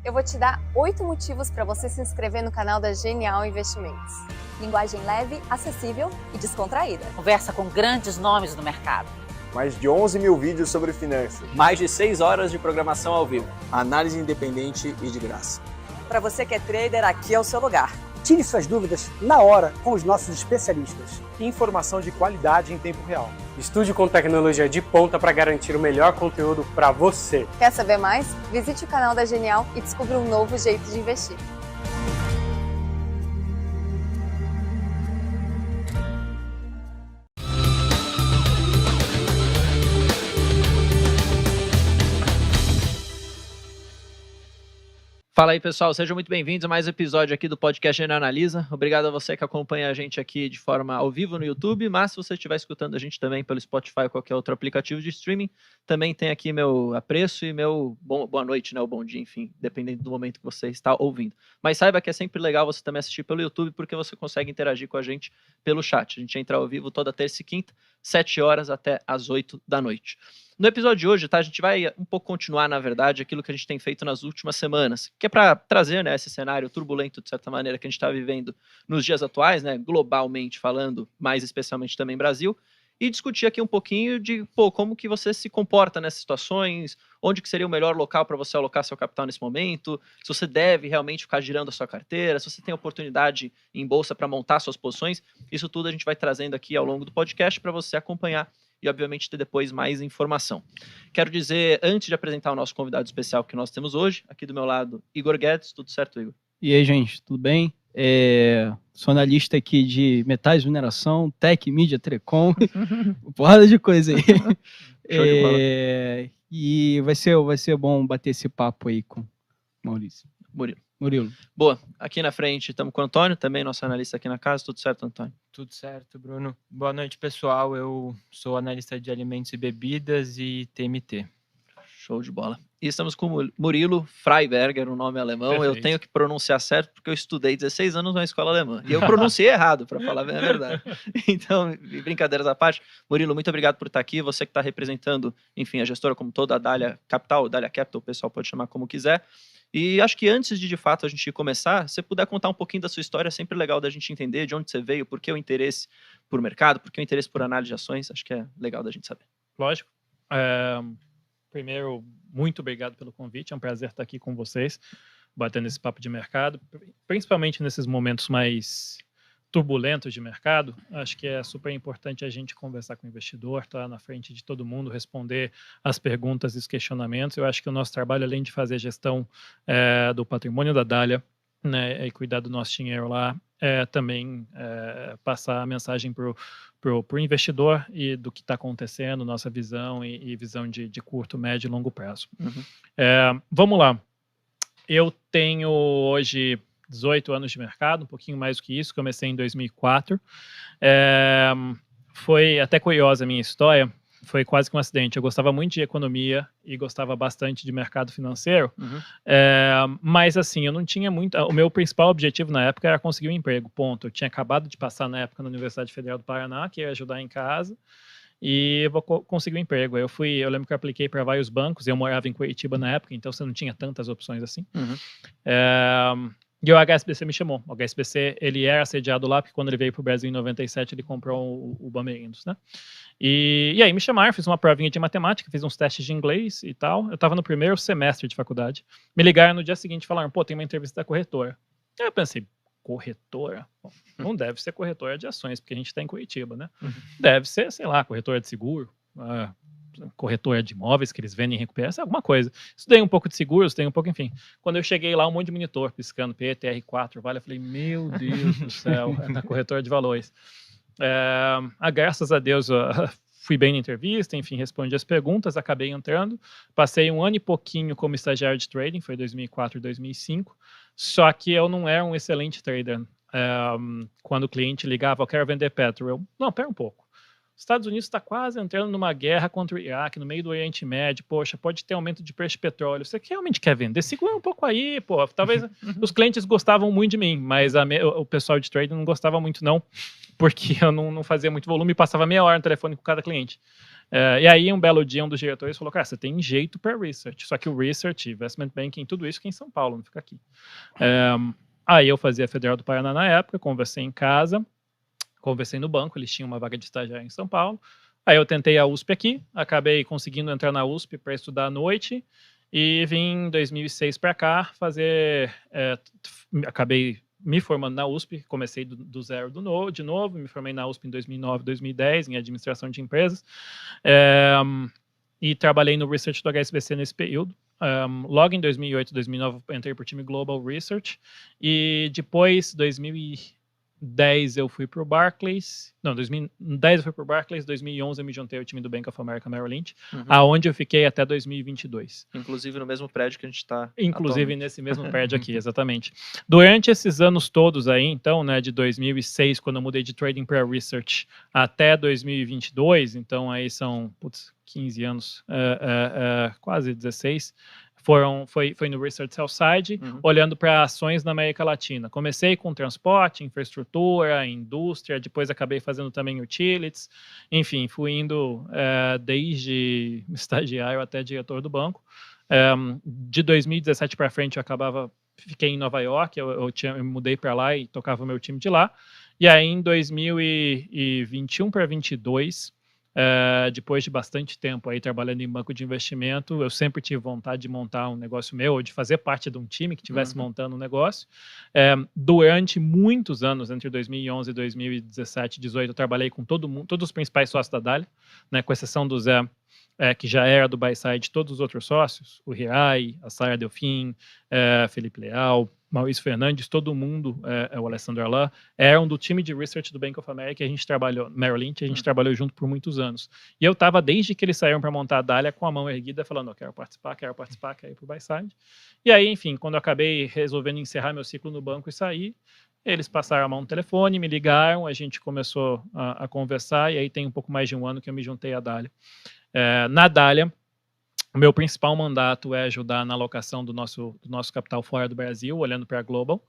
eu vou te dar 8 motivos para você se inscrever no canal da Genial Investimentos. Linguagem leve, acessível e descontraída. Conversa com grandes nomes do mercado. Mais de 11 mil vídeos sobre finanças. Mais de 6 horas de programação ao vivo. Análise independente e de graça. Para você que é trader, aqui é o seu lugar. Tire suas dúvidas na hora com os nossos especialistas. Informação de qualidade em tempo real. Estude com tecnologia de ponta para garantir o melhor conteúdo para você. Quer saber mais? Visite o canal da Genial e descubra um novo jeito de investir. Fala aí, pessoal, sejam muito bem-vindos a mais um episódio aqui do podcast Genial Analisa. Obrigado a você que acompanha a gente aqui de forma ao vivo no YouTube, mas se você estiver escutando a gente também pelo Spotify ou qualquer outro aplicativo de streaming, também tem aqui meu apreço e meu boa noite, né, ou bom dia, enfim, dependendo do momento que você está ouvindo. Mas saiba que é sempre legal você também assistir pelo YouTube, porque você consegue interagir com a gente pelo chat. A gente entra ao vivo toda terça e quinta, 7 horas até as 8 da noite. No episódio de hoje, tá, a gente vai um pouco continuar, na verdade, aquilo que a gente tem feito nas últimas semanas, que é para trazer, né, esse cenário turbulento, de certa maneira, que a gente está vivendo nos dias atuais, né, globalmente falando, mais especialmente também Brasil, e discutir aqui um pouquinho de como que você se comporta nessas situações, onde que seria o melhor local para você alocar seu capital nesse momento, se você deve realmente ficar girando a sua carteira, se você tem oportunidade em bolsa para montar suas posições. Isso tudo a gente vai trazendo aqui ao longo do podcast para você acompanhar e, obviamente, ter depois mais informação. Quero dizer, antes de apresentar o nosso convidado especial que nós temos hoje, aqui do meu lado, Igor Guedes. Tudo certo, Igor? E aí, gente, tudo bem? Sou analista aqui de metais, mineração, tech, mídia, telecom, porrada de coisa aí. Show de bola. E vai ser bom bater esse papo aí com Maurício. Murilo. Boa, aqui na frente estamos com o Antônio, também nosso analista aqui na casa. Tudo certo, Antônio? Tudo certo, Bruno. Boa noite, pessoal. Eu sou analista de alimentos e bebidas e TMT. Show de bola. E estamos com o Murilo Freiberger, um nome alemão. Perfeito. Eu tenho que pronunciar certo porque eu estudei 16 anos na escola alemã. E eu pronunciei errado, para falar bem a verdade. Então, brincadeiras à parte. Murilo, muito obrigado por estar aqui. Você que está representando, enfim, a gestora como toda, a Dália Capital, Dália Capital, o pessoal pode chamar como quiser. E acho que antes de fato a gente começar, se você puder contar um pouquinho da sua história, é sempre legal da gente entender de onde você veio, por que o interesse por mercado, por que o interesse por análise de ações, acho que é legal da gente saber. Lógico. Primeiro, muito obrigado pelo convite, é um prazer estar aqui com vocês, batendo esse papo de mercado, principalmente nesses momentos mais turbulentos de mercado. Acho que é super importante a gente conversar com o investidor, estar na frente de todo mundo, responder as perguntas e os questionamentos. Eu acho que o nosso trabalho, além de fazer a gestão do patrimônio da Dália, né, e cuidar do nosso dinheiro lá, também passar a mensagem para o investidor e do que está acontecendo, nossa visão e visão de curto, médio e longo prazo. Uhum. Vamos lá. Eu tenho hoje 18 anos de mercado, um pouquinho mais do que isso. Comecei em 2004. Foi até curiosa a minha história. Foi quase que um acidente. Eu gostava muito de economia e gostava bastante de mercado financeiro. Uhum. Mas assim, eu não tinha muito... O meu principal objetivo na época era conseguir um emprego, ponto. Eu tinha acabado de passar na época na Universidade Federal do Paraná, que ia ajudar em casa, e eu vou conseguir um emprego. Eu lembro que eu apliquei para vários bancos, eu morava em Curitiba na época, então você não tinha tantas opções assim. Uhum. E o HSBC me chamou. O HSBC, ele era sediado lá, porque quando ele veio para o Brasil em 97, ele comprou o Bamerindos, né? E aí me chamaram, fiz uma provinha de matemática, fiz uns testes de inglês e tal. Eu estava no primeiro semestre de faculdade. Me ligaram no dia seguinte e falaram, pô, tem uma entrevista da corretora. Aí eu pensei, corretora? Bom, não deve ser corretora de ações, porque a gente está em Curitiba, né? Uhum. Deve ser, sei lá, corretora de seguro, corretora de imóveis que eles vendem e recuperam, alguma coisa. Estudei um pouco de seguros, estudei um pouco, enfim. Quando eu cheguei lá, um monte de monitor piscando PTR4, vale, eu falei, meu Deus do céu, é na corretora de valores. Graças a Deus, fui bem na entrevista, enfim, respondi as perguntas, acabei entrando, passei 1 ano e pouquinho como estagiário de trading, foi 2004, 2005, só que eu não era um excelente trader. Quando o cliente ligava, eu quero vender petro, não, pera um pouco. Os Estados Unidos está quase entrando numa guerra contra o Iraque, no meio do Oriente Médio, poxa, pode ter aumento de preço de petróleo. Você realmente quer vender? Segura um pouco aí, pô. Talvez os clientes gostavam muito de mim, mas o pessoal de trading não gostava muito não, porque eu não fazia muito volume e passava meia hora no telefone com cada cliente. E aí, um belo dia, um dos diretores falou, cara, você tem jeito para research, só que o research, investment banking, tudo isso fica em São Paulo, não fica aqui. Aí eu fazia Federal do Paraná na época, conversei em casa, conversei no banco, eles tinham uma vaga de estagiário em São Paulo. Aí eu tentei a USP aqui, acabei conseguindo entrar na USP para estudar à noite e vim em 2006 para cá acabei me formando na USP, comecei do zero de novo, me formei na USP em 2009, 2010 em administração de empresas e trabalhei no research do HSBC nesse período. Logo em 2008, 2009 entrei para o time Global Research e depois 2010 eu fui para o Barclays, 2010 eu fui para o Barclays, 2011 eu me juntei ao time do Bank of America Merrill Lynch, aonde eu fiquei até 2022. Inclusive no mesmo prédio que a gente está. Inclusive nesse mesmo prédio aqui, exatamente. Durante esses anos todos aí, então, né, de 2006, quando eu mudei de trading para research, até 2022, então aí são 15 anos, quase 16, foi no Research Sell-Side, olhando para ações na América Latina. Comecei com transporte, infraestrutura, indústria, depois acabei fazendo também utilities, enfim, fui indo desde estagiário até diretor do banco. De 2017 para frente fiquei em Nova Eu mudei para lá e tocava o meu time de lá. E aí em 2021 para 2022, depois de bastante tempo aí trabalhando em banco de investimento, eu sempre tive vontade de montar um negócio meu, ou de fazer parte de um time que estivesse montando um negócio. Durante muitos anos, entre 2011 e 2017, 2018, eu trabalhei com todos os principais sócios da Dália, né, com exceção do Zé, que já era do buy-side, todos os outros sócios, o Hirai, a Sara Delfim, Felipe Leal, Maurício Fernandes, todo mundo, o Alessandro Alain, eram do time de research do Bank of America, a gente trabalhou, Merrill Lynch, a gente trabalhou junto por muitos anos. E eu estava, desde que eles saíram para montar a Dália, com a mão erguida, falando, quero participar, quero ir para o buy-side. E aí, enfim, quando eu acabei resolvendo encerrar meu ciclo no banco e sair, eles passaram a mão no telefone, me ligaram, a gente começou a conversar, e aí tem um pouco mais de um ano que eu me juntei à Dália. Na Dália, o meu principal mandato é ajudar na alocação do nosso capital fora do Brasil, olhando para a Global,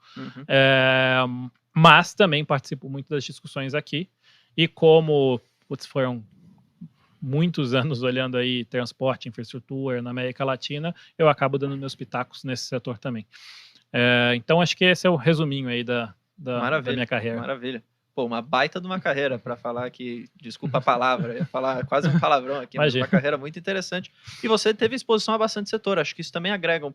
mas também participo muito das discussões aqui, e como foram muitos anos olhando aí transporte, infraestrutura na América Latina, eu acabo dando meus pitacos nesse setor também. Então acho que esse é o resuminho aí da minha carreira. Maravilha. Pô, uma baita de uma carreira, para falar que, desculpa a palavra, eu ia falar quase um palavrão aqui, mas uma carreira muito interessante. E você teve exposição a bastante setor, acho que isso também agrega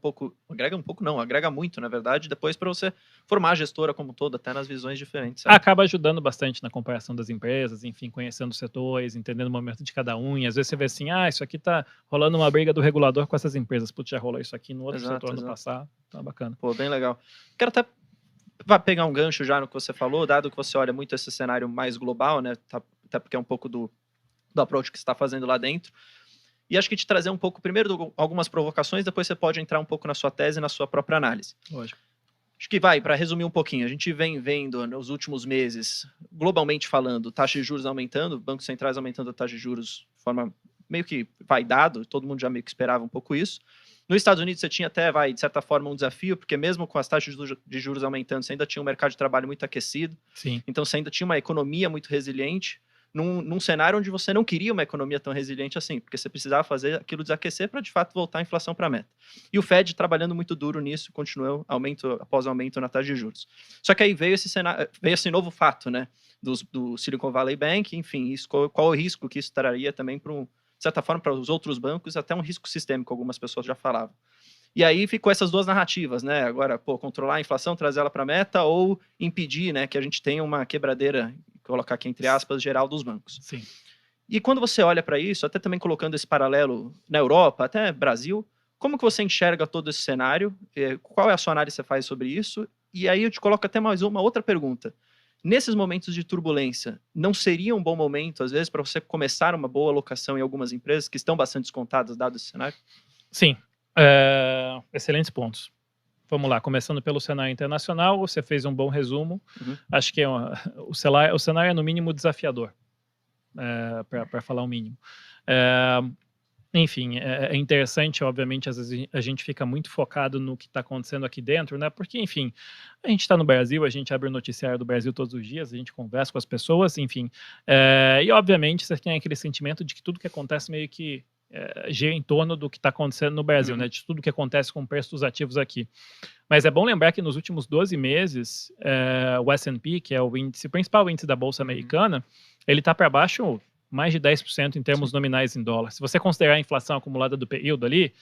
muito, na verdade, depois para você formar a gestora como todo, até nas visões diferentes. Sabe? Acaba ajudando bastante na comparação das empresas, enfim, conhecendo os setores, entendendo o momento de cada um, e às vezes você vê assim, isso aqui tá rolando uma briga do regulador com essas empresas, putz, já rolou isso aqui no outro setor no passado, tá bacana. Pô, bem legal. Quero até vai pegar um gancho já no que você falou, dado que você olha muito esse cenário mais global, né? Até porque é um pouco do approach que você está fazendo lá dentro. E acho que te trazer um pouco, primeiro, algumas provocações, depois você pode entrar um pouco na sua tese e na sua própria análise. Lógico. Acho que para resumir um pouquinho, a gente vem vendo nos últimos meses, globalmente falando, taxa de juros aumentando, bancos centrais aumentando a taxa de juros de forma meio que vai dado, todo mundo já meio que esperava um pouco isso. Nos Estados Unidos você tinha até, de certa forma, um desafio, porque mesmo com as taxas de juros aumentando, você ainda tinha um mercado de trabalho muito aquecido. Sim. Então você ainda tinha uma economia muito resiliente, num cenário onde você não queria uma economia tão resiliente assim, porque você precisava fazer aquilo desaquecer para, de fato, voltar a inflação para a meta. E o Fed trabalhando muito duro nisso, continuou aumento após aumento na taxa de juros. Só que aí veio esse novo fato, né, do Silicon Valley Bank, enfim, qual o risco que isso traria também para de certa forma, para os outros bancos, até um risco sistêmico, algumas pessoas já falavam. E aí ficou essas duas narrativas, né? Agora, controlar a inflação, trazer ela para a meta, ou impedir, né, que a gente tenha uma quebradeira, colocar aqui entre aspas, geral dos bancos. Sim. E quando você olha para isso, até também colocando esse paralelo na Europa, até Brasil, como que você enxerga todo esse cenário? Qual é a sua análise que você faz sobre isso? E aí eu te coloco até mais uma outra pergunta. Nesses momentos de turbulência, não seria um bom momento, às vezes, para você começar uma boa alocação em algumas empresas que estão bastante descontadas, dado esse cenário? Sim. Excelentes pontos. Vamos lá, começando pelo cenário internacional, você fez um bom resumo. Acho que o cenário é, no mínimo, desafiador, para falar o mínimo. enfim, é interessante, obviamente, às vezes a gente fica muito focado no que está acontecendo aqui dentro, né? Porque, enfim, a gente está no Brasil, a gente abre o noticiário do Brasil todos os dias, a gente conversa com as pessoas, enfim. E, obviamente, você tem aquele sentimento de que tudo que acontece meio que gira em torno do que está acontecendo no Brasil, né? De tudo que acontece com o preço dos ativos aqui. Mas é bom lembrar que nos últimos 12 meses, o S&P, que é o principal índice da Bolsa Americana, ele está para baixo mais de 10% em termos nominais em dólar. Se você considerar a inflação acumulada do período ali,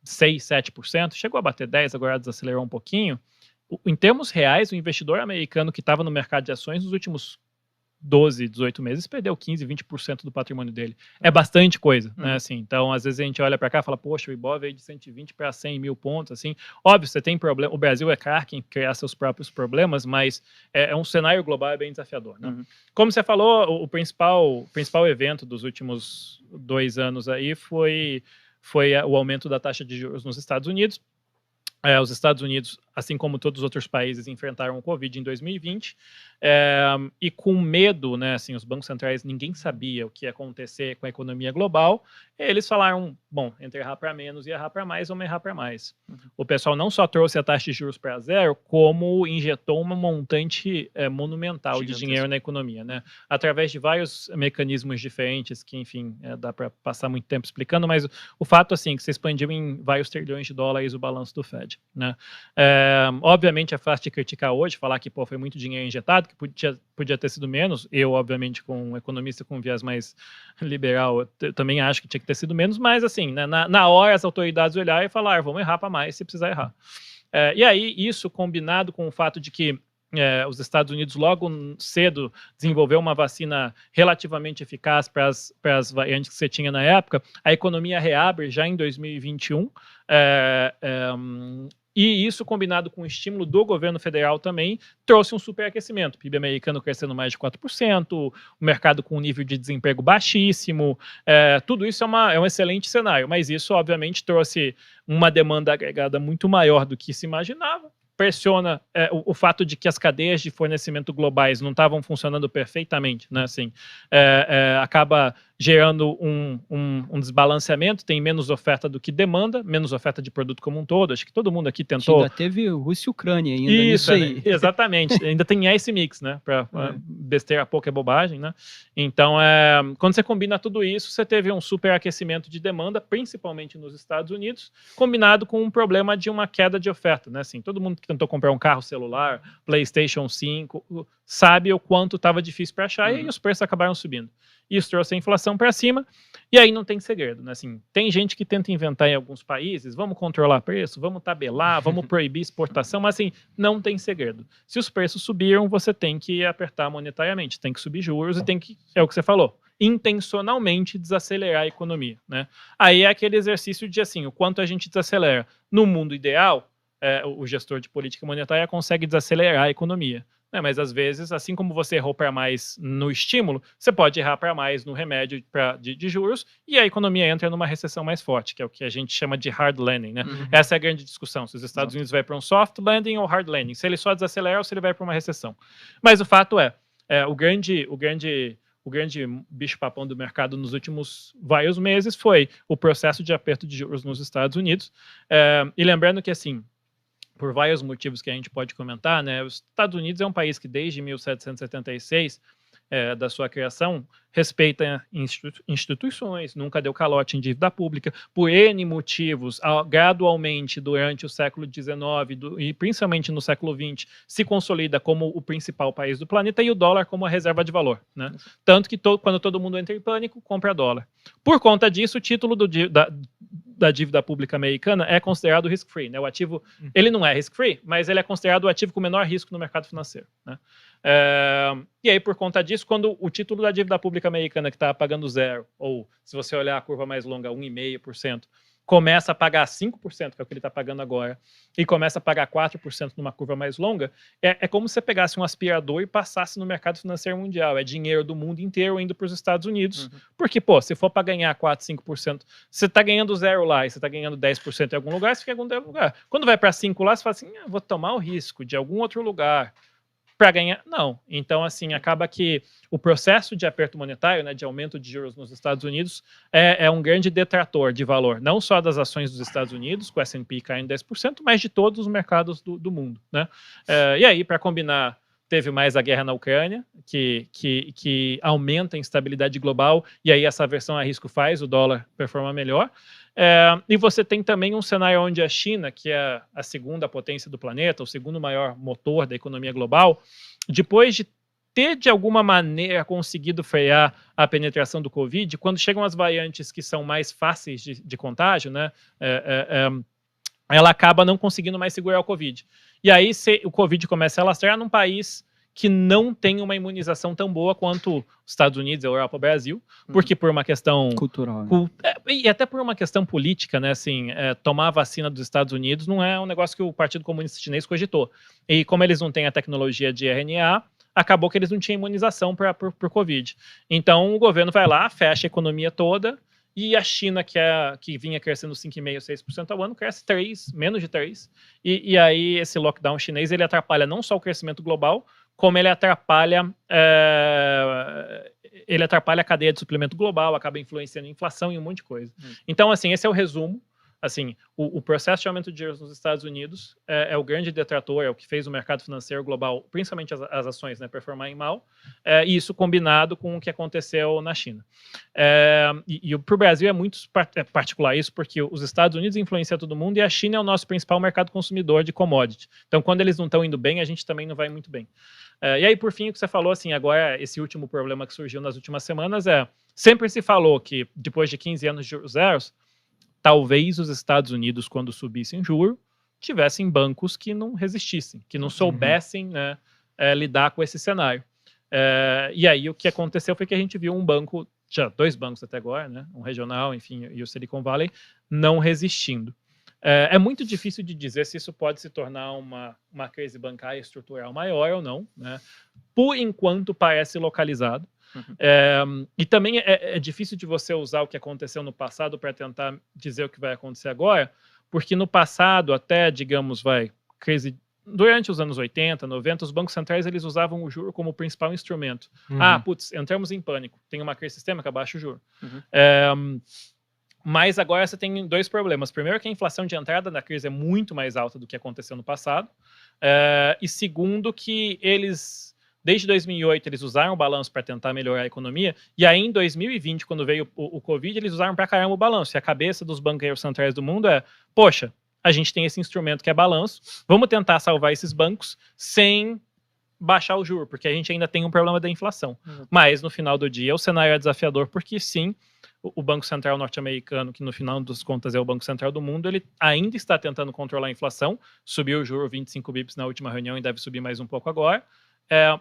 6, 7%, chegou a bater 10%, agora desacelerou um pouquinho. Em termos reais, o investidor americano que estava no mercado de ações nos últimos 12, 18 meses, perdeu 15, 20% do patrimônio dele. É bastante coisa, né? Assim, então, às vezes a gente olha para cá e fala, poxa, o Ibov veio de 120 para 100 mil pontos, assim. Óbvio, você tem problema, o Brasil é craque em criar seus próprios problemas, mas é um cenário global bem desafiador, né? Como você falou, o principal evento dos últimos 2 anos aí foi o aumento da taxa de juros nos Estados Unidos. Os Estados Unidos, assim como todos os outros países, enfrentaram o Covid em 2020, e com medo, né, assim, os bancos centrais, ninguém sabia o que ia acontecer com a economia global, eles falaram, bom, entre errar para menos e errar para mais, vamos errar para mais. O pessoal não só trouxe a taxa de juros para zero, como injetou uma montante monumental de dinheiro na economia, né, através de vários mecanismos diferentes, que, enfim, dá para passar muito tempo explicando, mas o fato, assim, que se expandiu em vários trilhões de dólares o balanço do Fed, né. Obviamente é fácil de criticar hoje, falar que foi muito dinheiro injetado, que podia ter sido menos. Eu, obviamente, como um economista com um viés mais liberal, eu também acho que tinha que ter sido menos, mas assim, né, na hora as autoridades olharam e falaram, vamos errar para mais se precisar errar. E aí, isso combinado com o fato de que os Estados Unidos logo cedo desenvolveu uma vacina relativamente eficaz para as variantes que você tinha na época, a economia reabre já em 2021, e isso, combinado com o estímulo do governo federal também, trouxe um superaquecimento. O PIB americano crescendo mais de 4%, o mercado com um nível de desemprego baixíssimo. Tudo isso é um excelente cenário, mas isso, obviamente, trouxe uma demanda agregada muito maior do que se imaginava. Pressiona o fato de que as cadeias de fornecimento globais não estavam funcionando perfeitamente, né? Assim, acaba gerando um desbalanceamento, tem menos oferta do que demanda, menos oferta de produto como um todo. Acho que todo mundo aqui tentou... Ainda teve Rússia e Ucrânia ainda isso aí. Né? Exatamente. Ainda tem esse mix, né? Besteira pouco é bobagem, né? Então, quando você combina tudo isso, você teve um superaquecimento de demanda, principalmente nos Estados Unidos, combinado com um problema de uma queda de oferta, né? Assim, todo mundo que tentou comprar um carro celular, PlayStation 5, sabe o quanto estava difícil para achar, e aí os preços acabaram subindo. Isso trouxe a inflação para cima, e aí não tem segredo, né? Assim, tem gente que tenta inventar em alguns países, vamos controlar preço, vamos tabelar, vamos proibir exportação, mas assim, não tem segredo. Se os preços subiram, você tem que apertar monetariamente, tem que subir juros e tem que, é o que você falou, intencionalmente desacelerar a economia, né? Aí é aquele exercício de, assim, o quanto a gente desacelera. No mundo ideal, o gestor de política monetária consegue desacelerar a economia. Mas às vezes, assim como você errou para mais no estímulo, você pode errar para mais no remédio de juros, e a economia entra numa recessão mais forte, que é o que a gente chama de hard landing, né? Essa é a grande discussão, se os Estados Unidos vai para um soft landing ou hard landing, se ele só desacelera ou se ele vai para uma recessão. Mas o fato o grande bicho-papão do mercado nos últimos vários meses foi o processo de aperto de juros nos Estados Unidos. E lembrando que, assim, por vários motivos que a gente pode comentar, né? Os Estados Unidos é um país que desde 1776, da sua criação, respeita instituições, nunca deu calote em dívida pública, por N motivos, gradualmente durante o século XIX e principalmente no século XX, se consolida como o principal país do planeta e o dólar como a reserva de valor, né? Tanto que quando todo mundo entra em pânico, compra dólar. Por conta disso, o título da dívida pública americana é considerado risk-free, né? O ativo, ele não é risk-free, mas ele é considerado o ativo com menor risco no mercado financeiro, né? E aí, por conta disso, quando o título da dívida pública americana que está pagando zero, ou se você olhar a curva mais longa, 1,5%, começa a pagar 5%, que é o que ele está pagando agora, e começa a pagar 4% numa curva mais longa, é como se você pegasse um aspirador e passasse no mercado financeiro mundial. É dinheiro do mundo inteiro indo para os Estados Unidos. Porque, se for para ganhar 4%, 5%, você está ganhando zero lá e você está ganhando 10% em algum lugar, você fica em algum lugar. Quando vai para 5% lá, você fala assim, vou tomar o risco de algum outro lugar para ganhar? Não. Então, assim, acaba que o processo de aperto monetário, né, de aumento de juros nos Estados Unidos, é um grande detrator de valor, não só das ações dos Estados Unidos, com o S&P caindo 10%, mas de todos os mercados do mundo, né? E aí, para combinar, teve mais a guerra na Ucrânia, que aumenta a instabilidade global, e aí essa aversão a risco faz o dólar performar melhor. E você tem também um cenário onde a China, que é a segunda potência do planeta, o segundo maior motor da economia global, depois de ter, de alguma maneira, conseguido frear a penetração do Covid, quando chegam as variantes que são mais fáceis de contágio, né, ela acaba não conseguindo mais segurar o Covid. E aí o Covid começa a alastrar num país que não tem uma imunização tão boa quanto os Estados Unidos, a Europa, o Brasil, porque por uma questão cultural, e até por uma questão política, né, assim, tomar a vacina dos Estados Unidos não é um negócio que o Partido Comunista Chinês cogitou. E como eles não têm a tecnologia de RNA, acabou que eles não tinham imunização por Covid. Então o governo vai lá, fecha a economia toda, e a China, que vinha crescendo 5,5%, 6% ao ano, cresce 3%, menos de 3%. E aí esse lockdown chinês, ele atrapalha não só o crescimento global, como ele atrapalha a cadeia de suplemento global, acaba influenciando a inflação e um monte de coisa. Então, assim, esse é o resumo. Assim, o processo de aumento de juros nos Estados Unidos é o grande detrator, é o que fez o mercado financeiro global, principalmente as ações, né, performarem mal, e isso combinado com o que aconteceu na China. E para o Brasil é muito particular isso, porque os Estados Unidos influenciam todo mundo e a China é o nosso principal mercado consumidor de commodity. Então, quando eles não estão indo bem, a gente também não vai muito bem. E aí, por fim, o que você falou, assim, agora, esse último problema que surgiu nas últimas semanas sempre se falou que depois de 15 anos de juros zeros, talvez os Estados Unidos, quando subissem juro, tivessem bancos que não resistissem, que não soubessem, né, lidar com esse cenário. E aí o que aconteceu foi que a gente viu um banco, já 2 bancos até agora, né, um regional, enfim, e o Silicon Valley, não resistindo. É muito difícil de dizer se isso pode se tornar uma crise bancária estrutural maior ou não, né? Por enquanto parece localizado. E também é difícil de você usar o que aconteceu no passado para tentar dizer o que vai acontecer agora, porque no passado, até, digamos, crise durante os anos 80, 90, os bancos centrais eles usavam o juro como principal instrumento. Entramos em pânico, tem uma crise sistêmica, baixa o juro. Mas agora você tem 2 problemas. Primeiro, que a inflação de entrada na crise é muito mais alta do que aconteceu no passado. E segundo, que eles, desde 2008, eles usaram o balanço para tentar melhorar a economia. E aí, em 2020, quando veio o Covid, eles usaram para caramba o balanço. E a cabeça dos banqueiros centrais do mundo poxa, a gente tem esse instrumento que é balanço, vamos tentar salvar esses bancos sem baixar o juro, porque a gente ainda tem um problema da inflação. Mas, no final do dia, o cenário é desafiador, porque sim, o Banco Central norte-americano, que no final das contas é o Banco Central do mundo, ele ainda está tentando controlar a inflação, subiu o juro 25 bips na última reunião e deve subir mais um pouco agora,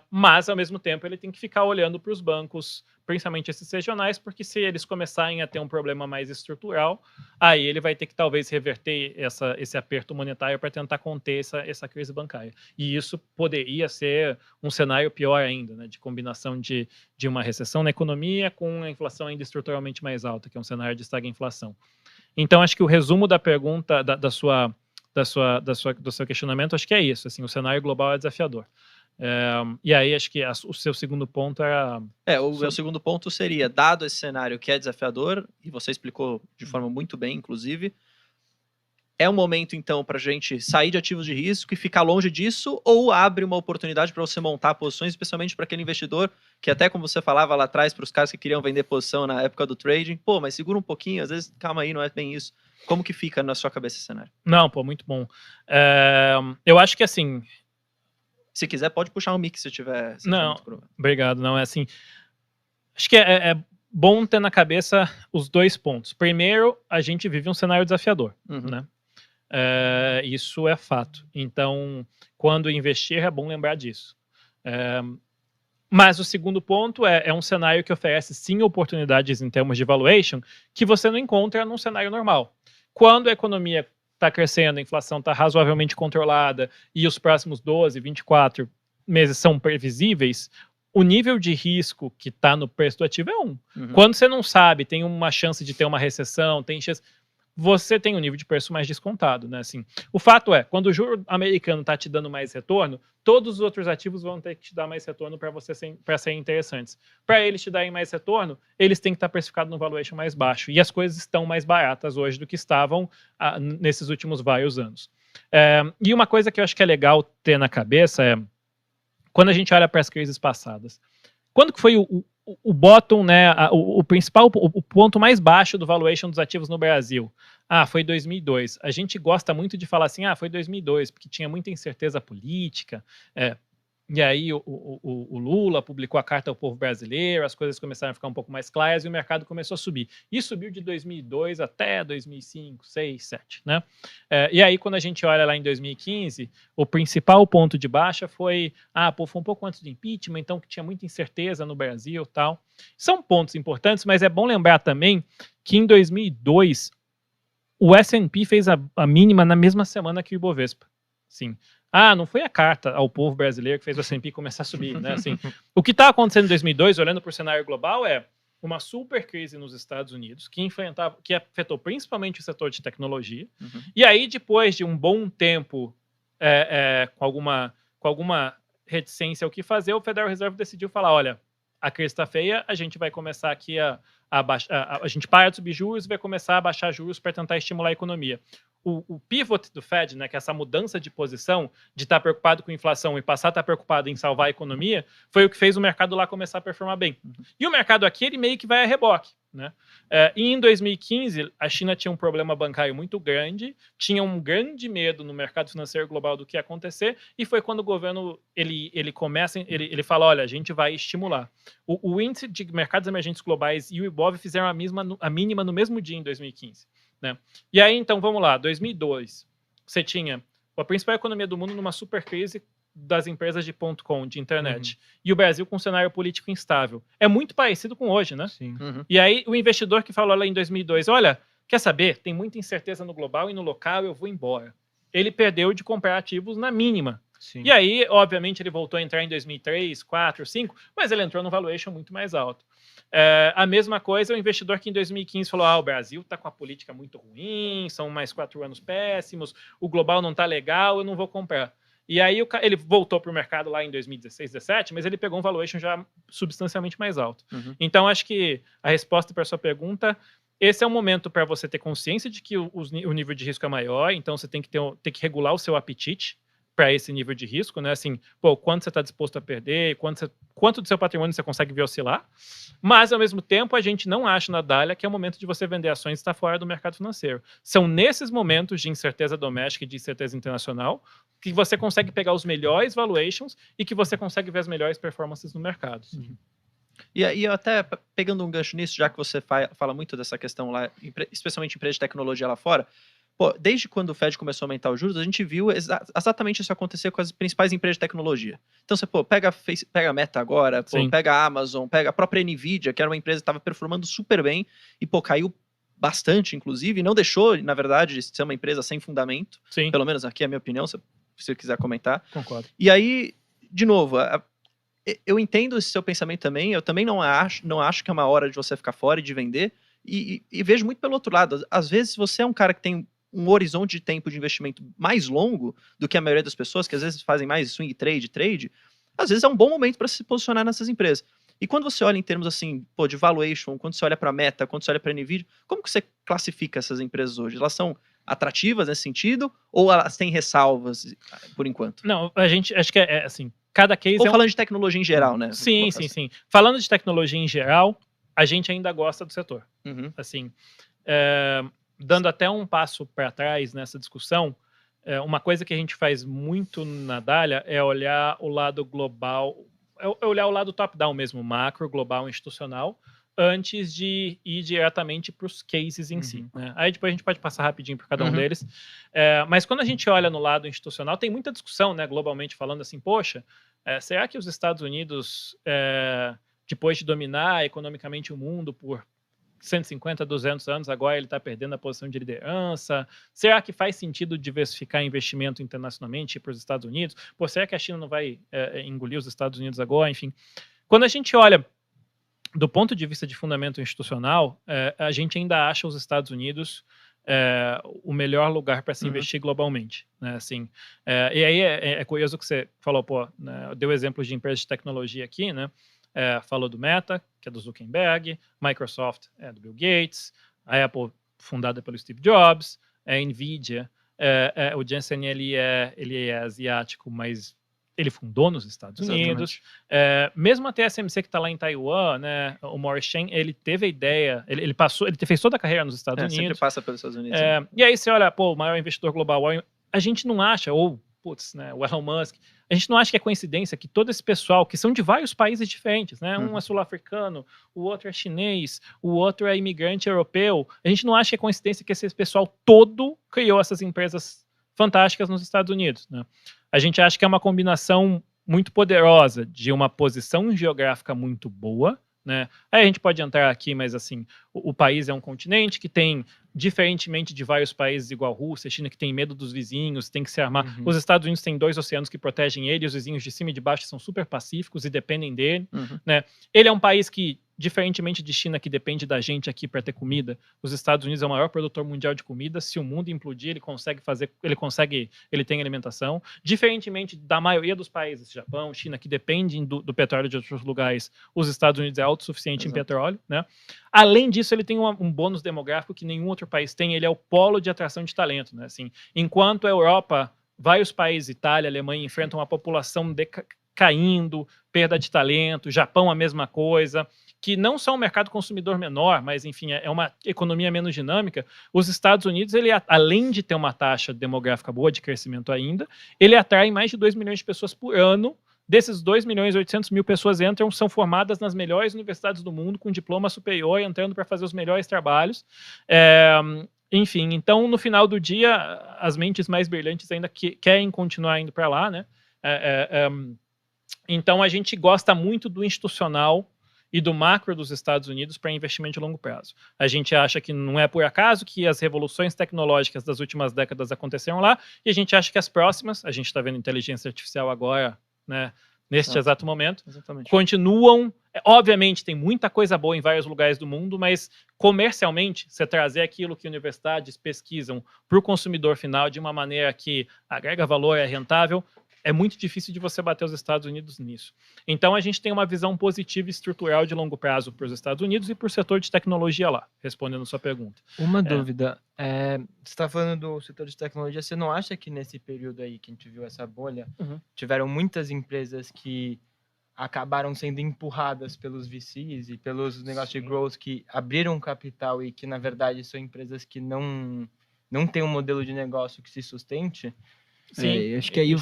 mas ao mesmo tempo ele tem que ficar olhando para os bancos, principalmente esses regionais, porque se eles começarem a ter um problema mais estrutural, aí ele vai ter que talvez reverter esse aperto monetário para tentar conter essa crise bancária. E isso poderia ser um cenário pior ainda, né, de combinação de uma recessão na economia com a inflação ainda estruturalmente mais alta, que é um cenário de estagflação. Então, acho que o resumo da pergunta, do seu questionamento, acho que é isso. Assim, o cenário global é desafiador. E aí acho que o seu segundo ponto era... O meu segundo ponto seria, dado esse cenário que é desafiador, e você explicou de forma muito bem, inclusive, é um momento, então, para a gente sair de ativos de risco e ficar longe disso, ou abre uma oportunidade para você montar posições, especialmente para aquele investidor que até, como você falava lá atrás, para os caras que queriam vender posição na época do trading, mas segura um pouquinho, às vezes, calma aí, não é bem isso. Como que fica na sua cabeça esse cenário? Não, muito bom. Eu acho que, assim... Se quiser, pode puxar um mix se tiver... Não, obrigado. Não, assim... Acho que é bom ter na cabeça os 2 pontos. Primeiro, a gente vive um cenário desafiador, né? Isso é fato. Então, quando investir, é bom lembrar disso. Mas o segundo ponto é um cenário que oferece, sim, oportunidades em termos de valuation que você não encontra num cenário normal. Quando a economia está crescendo, a inflação está razoavelmente controlada e os próximos 12, 24 meses são previsíveis, o nível de risco que está no preço do ativo é 1. Quando você não sabe, tem uma chance de ter uma recessão, tem chance... você tem um nível de preço mais descontado, né? Assim, o fato é, quando o juro americano está te dando mais retorno, todos os outros ativos vão ter que te dar mais retorno para serem interessantes. Para eles te darem mais retorno, eles têm que estar precificados no valuation mais baixo. E as coisas estão mais baratas hoje do que estavam nesses últimos vários anos. E uma coisa que eu acho que é legal ter na cabeça é, quando a gente olha para as crises passadas, quando que foi o bottom, né, o principal, o ponto mais baixo do valuation dos ativos no Brasil? Foi 2002. A gente gosta muito de falar assim, foi 2002, porque tinha muita incerteza política, e aí o Lula publicou a Carta ao Povo Brasileiro, as coisas começaram a ficar um pouco mais claras e o mercado começou a subir. E subiu de 2002 até 2005, 2006, 2007, né? E aí, quando a gente olha lá em 2015, o principal ponto de baixa foi, foi um pouco antes do impeachment, então que tinha muita incerteza no Brasil e tal. São pontos importantes, mas é bom lembrar também que em 2002, o S&P fez a mínima na mesma semana que o Ibovespa. Sim. Não foi a Carta ao Povo Brasileiro que fez o S&P começar a subir, né? Assim, o que está acontecendo em 2002, olhando para o cenário global, é uma super crise nos Estados Unidos, que afetou principalmente o setor de tecnologia. E aí, depois de um bom tempo com alguma reticência ao que fazer, o Federal Reserve decidiu falar, olha, a crise está feia, a gente vai começar aqui a gente para de subir juros e vai começar a baixar juros para tentar estimular a economia. O pivot do Fed, né, que é essa mudança de posição, de estar preocupado com inflação e passar a estar preocupado em salvar a economia, foi o que fez o mercado lá começar a performar bem. E o mercado aqui, ele meio que vai a reboque, né? E em 2015, a China tinha um problema bancário muito grande, tinha um grande medo no mercado financeiro global do que ia acontecer, e foi quando o governo ele fala, olha, a gente vai estimular. O índice de mercados emergentes globais e o Ibov fizeram a mínima no mesmo dia em 2015. Né? E aí, então, vamos lá, 2002, você tinha a principal economia do mundo numa super crise das empresas de .com, de internet, e o Brasil com um cenário político instável. É muito parecido com hoje, né? Sim. E aí, o investidor que falou lá em 2002, olha, quer saber, tem muita incerteza no global e no local, eu vou embora. Ele perdeu de comprar ativos na mínima. Sim. E aí, obviamente, ele voltou a entrar em 2003, 2004, 2005, mas ele entrou no valuation muito mais alto. A mesma coisa, o investidor que em 2015 falou, o Brasil está com a política muito ruim, são mais 4 anos péssimos, o global não está legal, eu não vou comprar. E aí ele voltou para o mercado lá em 2016, 2017, mas ele pegou um valuation já substancialmente mais alto. Então, acho que a resposta para a sua pergunta, esse é um momento para você ter consciência de que o nível de risco é maior, então você tem que regular o seu apetite para esse nível de risco, né? Assim, quanto você está disposto a perder, quanto do seu patrimônio você consegue ver oscilar, mas, ao mesmo tempo, a gente não acha na Dália que é o momento de você vender ações e estar fora do mercado financeiro. São nesses momentos de incerteza doméstica e de incerteza internacional que você consegue pegar os melhores valuations e que você consegue ver as melhores performances no mercado. E aí, até pegando um gancho nisso, já que você fala muito dessa questão lá, especialmente em empresas de tecnologia lá fora, desde quando o Fed começou a aumentar os juros, a gente viu exatamente isso acontecer com as principais empresas de tecnologia. Então, você pega a Meta agora, pega a Amazon, pega a própria Nvidia, que era uma empresa que estava performando super bem e, caiu bastante, inclusive, e não deixou, na verdade, de ser uma empresa sem fundamento. Sim. Pelo menos aqui é a minha opinião, se você quiser comentar. Concordo. E aí, de novo, eu entendo esse seu pensamento também, eu também não acho que é uma hora de você ficar fora e de vender, e vejo muito pelo outro lado. Às vezes, se você é um cara que tem um horizonte de tempo de investimento mais longo do que a maioria das pessoas, que às vezes fazem mais swing trade, às vezes é um bom momento para se posicionar nessas empresas. E quando você olha em termos assim, de valuation, quando você olha para a Meta, quando você olha para a Nvidia, como que você classifica essas empresas hoje? Elas são atrativas nesse sentido ou elas têm ressalvas por enquanto? Não, a gente acho que é assim, cada case ou falando de tecnologia em geral, né? Sim. Falando de tecnologia em geral, a gente ainda gosta do setor. Assim, dando até um passo para trás nessa discussão, uma coisa que a gente faz muito na Dália é olhar o lado global, olhar o lado top-down mesmo, macro, global, institucional, antes de ir diretamente para os cases em si. Né? Aí depois a gente pode passar rapidinho por cada um deles. Mas quando a gente olha no lado institucional, tem muita discussão, né, globalmente falando assim, poxa, será que os Estados Unidos, depois de dominar economicamente o mundo por 150, 200 anos, agora ele está perdendo a posição de liderança? Será que faz sentido diversificar investimento internacionalmente para os Estados Unidos? Será que a China não vai engolir os Estados Unidos agora? Enfim, quando a gente olha do ponto de vista de fundamento institucional, a gente ainda acha os Estados Unidos o melhor lugar para se investir globalmente, né? Assim, e aí é curioso que você falou, né, deu exemplos de empresas de tecnologia aqui, né? Falou do Meta, que é do Zuckerberg, Microsoft é do Bill Gates, a Apple fundada pelo Steve Jobs, a Nvidia, o Jensen ele é asiático, mas ele fundou nos Estados Unidos. Mesmo a TSMC que está lá em Taiwan, né, o Morris Chang, ele teve a ideia, ele fez toda a carreira nos Estados Unidos. Sempre passa pelos Estados Unidos. E aí você olha, o maior investidor global, a gente não acha, né, o Elon Musk, a gente não acha que é coincidência que todo esse pessoal, que são de vários países diferentes, né? Um é sul-africano, o outro é chinês, o outro é imigrante europeu, a gente não acha que é coincidência que esse pessoal todo criou essas empresas fantásticas nos Estados Unidos, né? A gente acha que é uma combinação muito poderosa de uma posição geográfica muito boa, né? Aí a gente pode entrar aqui, mas assim, o país é um continente que tem, diferentemente de vários países igual a Rússia, a China, que tem medo dos vizinhos, tem que se armar. Os Estados Unidos têm 2 oceanos que protegem ele, os vizinhos de cima e de baixo são super pacíficos e dependem dele, né? Ele é um país que, diferentemente de China, que depende da gente aqui para ter comida, os Estados Unidos é o maior produtor mundial de comida. Se o mundo implodir, ele tem alimentação. Diferentemente da maioria dos países, Japão, China, que dependem do petróleo de outros lugares, os Estados Unidos é autossuficiente em petróleo, né? Além disso, ele tem um bônus demográfico que nenhum outro país tem. Ele é o polo de atração de talento, né? Assim, enquanto a Europa, vários países, Itália, Alemanha, enfrentam uma população caindo, perda de talento, Japão a mesma coisa, que não são um mercado consumidor menor, mas, enfim, é uma economia menos dinâmica. Os Estados Unidos, ele, além de ter uma taxa demográfica boa, de crescimento ainda, ele atrai mais de 2 milhões de pessoas por ano. Desses 2.800.000 pessoas são formadas nas melhores universidades do mundo, com diploma superior, entrando para fazer os melhores trabalhos. Enfim, então, no final do dia, as mentes mais brilhantes ainda querem continuar indo para lá, né? Então, a gente gosta muito do institucional e do macro dos Estados Unidos para investimento de longo prazo. A gente acha que não é por acaso que as revoluções tecnológicas das últimas décadas aconteceram lá, e a gente acha que as próximas, a gente está vendo inteligência artificial agora, né, neste exato momento, continuam. Obviamente, tem muita coisa boa em vários lugares do mundo, mas comercialmente, você trazer aquilo que universidades pesquisam para o consumidor final de uma maneira que agrega valor, é rentável, é muito difícil de você bater os Estados Unidos nisso. Então, a gente tem uma visão positiva e estrutural de longo prazo para os Estados Unidos e para o setor de tecnologia lá, respondendo a sua pergunta. Uma dúvida, você está falando do setor de tecnologia, você não acha que nesse período aí que a gente viu essa bolha, tiveram muitas empresas que acabaram sendo empurradas pelos VCs e pelos negócios de growth que abriram capital e que, na verdade, são empresas que não têm um modelo de negócio que se sustente? Sim, acho que aí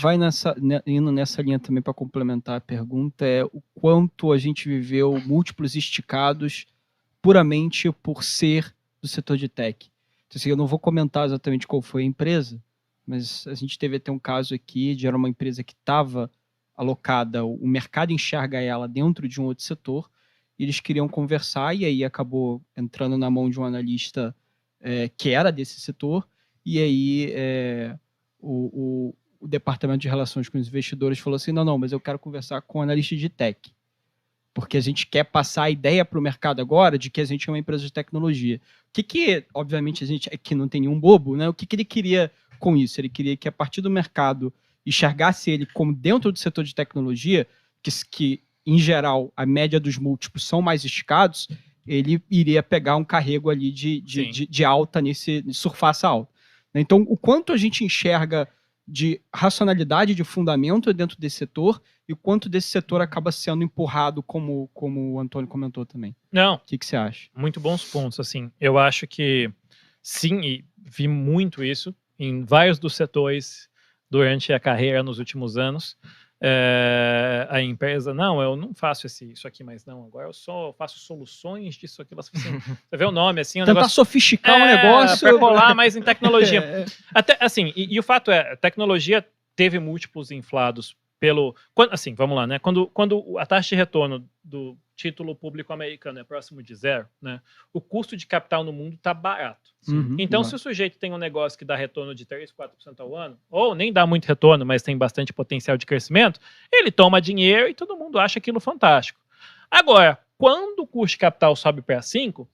indo nessa linha também para complementar a pergunta, o quanto a gente viveu múltiplos esticados puramente por ser do setor de tech. Então, assim, eu não vou comentar exatamente qual foi a empresa, mas a gente teve até um caso aqui de era uma empresa que estava alocada, o mercado enxerga ela dentro de um outro setor, e eles queriam conversar, e aí acabou entrando na mão de um analista que era desse setor, e aí o departamento de relações com os investidores falou assim, não, mas eu quero conversar com o analista de tech, porque a gente quer passar a ideia para o mercado agora de que a gente é uma empresa de tecnologia. O que obviamente, a gente aqui não tem nenhum bobo, né? O que ele queria com isso? Ele queria que a partir do mercado enxergasse ele como dentro do setor de tecnologia, que em geral a média dos múltiplos são mais esticados, ele iria pegar um carrego ali de alta surfar essa alta. Então, o quanto a gente enxerga de racionalidade, de fundamento dentro desse setor e o quanto desse setor acaba sendo empurrado, como o Antônio comentou também. Não. O que você acha? Muito bons pontos, assim. Eu acho que sim, e vi muito isso em vários dos setores durante a carreira nos últimos anos. A empresa, não, eu não faço isso aqui mais não, agora eu só faço soluções disso aqui, assim, você vê o nome assim, tentar negócio, sofisticar o negócio para rolar mais em tecnologia. Até assim, e o fato é, a tecnologia teve múltiplos inflados assim, vamos lá, né, quando a taxa de retorno do título público americano é próximo de 0, né, o custo de capital no mundo está barato. Então, se o sujeito tem um negócio que dá retorno de 3%, 4% ao ano, ou nem dá muito retorno, mas tem bastante potencial de crescimento, ele toma dinheiro e todo mundo acha aquilo fantástico. Agora, quando o custo de capital sobe para 5%,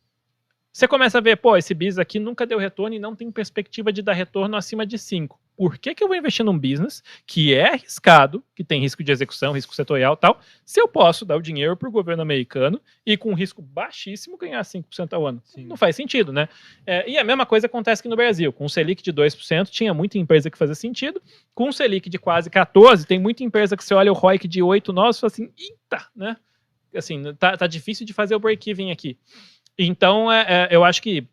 você começa a ver, pô, esse business aqui nunca deu retorno e não tem perspectiva de dar retorno acima de 5. Por que eu vou investir num business que é arriscado, que tem risco de execução, risco setorial e tal, se eu posso dar o dinheiro para o governo americano e com um risco baixíssimo ganhar 5% ao ano? Sim. Não faz sentido, né? E a mesma coisa acontece aqui no Brasil. Com o Selic de 2%, tinha muita empresa que fazia sentido. Com o Selic de quase 14%, tem muita empresa que você olha o ROIC de 8%, 9%, e fala assim, eita, né? Assim, tá difícil de fazer o break-even aqui. Então, eu acho que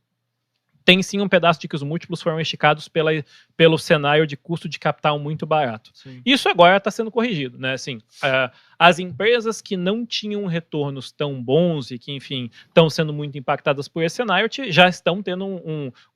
tem sim um pedaço de que os múltiplos foram esticados pelo cenário de custo de capital muito barato. Sim. Isso agora está sendo corrigido, né? Assim, as empresas que não tinham retornos tão bons e que, enfim, estão sendo muito impactadas por esse cenário já estão tendo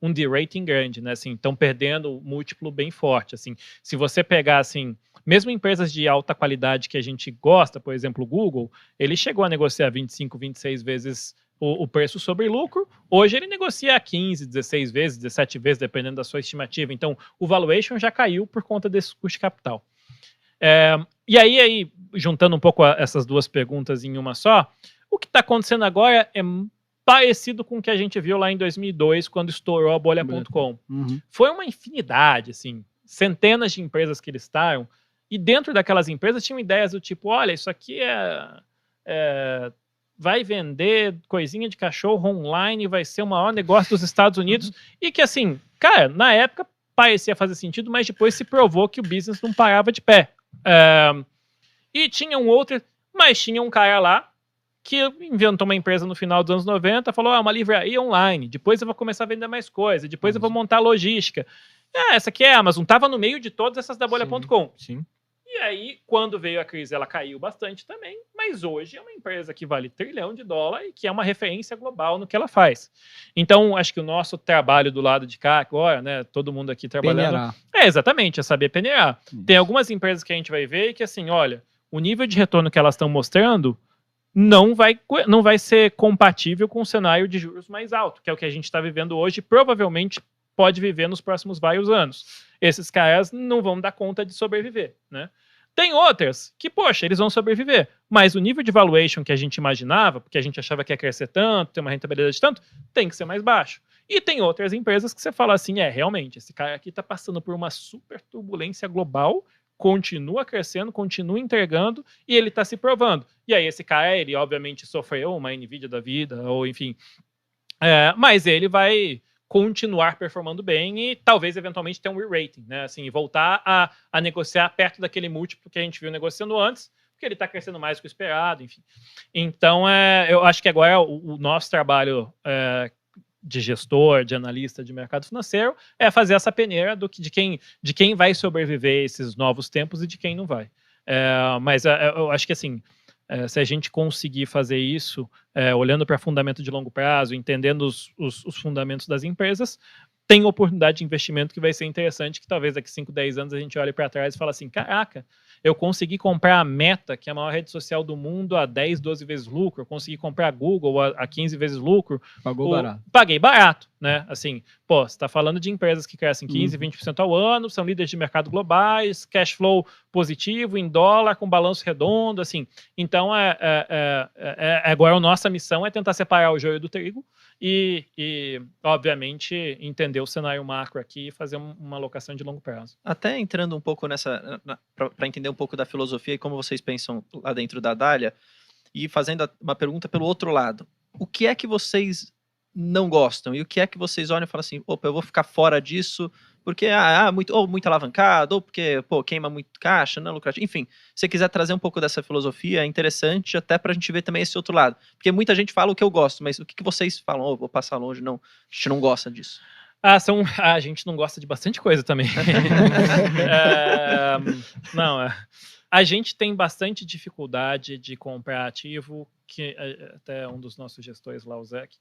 um de-rating grande, né? Assim, estão perdendo múltiplo bem forte. Assim, se você pegar, assim, mesmo empresas de alta qualidade que a gente gosta, por exemplo, o Google, ele chegou a negociar 25, 26 vezes o preço sobre lucro. Hoje ele negocia a 15, 16 vezes, 17 vezes, dependendo da sua estimativa. Então, o valuation já caiu por conta desse custo de capital. E aí, juntando um pouco essas duas perguntas em uma só, o que está acontecendo agora é parecido com o que a gente viu lá em 2002, quando estourou a bolha.com. Uhum. Foi uma infinidade, assim, centenas de empresas que listaram, e dentro daquelas empresas tinham ideias do tipo, olha, isso aqui vai vender coisinha de cachorro online, vai ser o maior negócio dos Estados Unidos, e que, assim, cara, na época parecia fazer sentido, mas depois se provou que o business não parava de pé. E tinha tinha um cara lá que inventou uma empresa no final dos anos 90, falou, uma livraria online, depois eu vou começar a vender mais coisa, depois eu vou montar logística. Essa aqui é a Amazon, estava no meio de todas essas da bolha.com. Sim. E aí, quando veio a crise, ela caiu bastante também, mas hoje é uma empresa que vale $1 trilhão e que é uma referência global no que ela faz. Então, acho que o nosso trabalho do lado de cá agora, né, todo mundo aqui trabalhando... Exatamente, é saber peneirar. Tem algumas empresas que a gente vai ver que, assim, olha, o nível de retorno que elas estão mostrando não vai ser compatível com o cenário de juros mais alto, que é o que a gente está vivendo hoje, provavelmente pode viver nos próximos vários anos. Esses caras não vão dar conta de sobreviver, né? Tem outras que, poxa, eles vão sobreviver, mas o nível de valuation que a gente imaginava, porque a gente achava que ia crescer tanto, ter uma rentabilidade de tanto, tem que ser mais baixo. E tem outras empresas que você fala assim, realmente, esse cara aqui está passando por uma super turbulência global, continua crescendo, continua entregando, e ele está se provando. E aí esse cara, ele obviamente sofreu uma Nvidia da vida, ou enfim, mas ele vai continuar performando bem e talvez eventualmente ter um re-rating, né? Assim, voltar a negociar perto daquele múltiplo que a gente viu negociando antes, porque ele está crescendo mais do que o esperado, enfim. Então, eu acho que agora o nosso trabalho de gestor, de analista de mercado financeiro é fazer essa peneira de quem vai sobreviver esses novos tempos e de quem não vai. Mas eu acho que, assim, se a gente conseguir fazer isso, olhando para fundamento de longo prazo, entendendo os fundamentos das empresas, tem oportunidade de investimento que vai ser interessante, que talvez daqui 5, 10 anos a gente olhe para trás e fale assim, caraca, eu consegui comprar a Meta, que é a maior rede social do mundo, a 10, 12 vezes lucro, eu consegui comprar a Google a 15 vezes lucro. Barato. Paguei barato, né? Assim, pô, você está falando de empresas que crescem 15, 20% ao ano, são líderes de mercado globais, cash flow positivo, em dólar, com balanço redondo, assim. Então, agora a nossa missão é tentar separar o joio do trigo e obviamente, entender o cenário macro aqui e fazer uma alocação de longo prazo. Até entrando um pouco para entender um pouco da filosofia e como vocês pensam lá dentro da Dália, e fazendo uma pergunta pelo outro lado. O que é que vocês não gostam? E o que é que vocês olham e falam assim, opa, eu vou ficar fora disso porque muito alavancado, ou porque queima muito caixa, não é lucrativo. Enfim, se você quiser trazer um pouco dessa filosofia, é interessante até para a gente ver também esse outro lado. Porque muita gente fala o que eu gosto, mas o que vocês falam? Vou passar longe, não, a gente não gosta disso. A gente não gosta de bastante coisa também. A gente tem bastante dificuldade de comprar ativo, que até um dos nossos gestores lá, o Zec,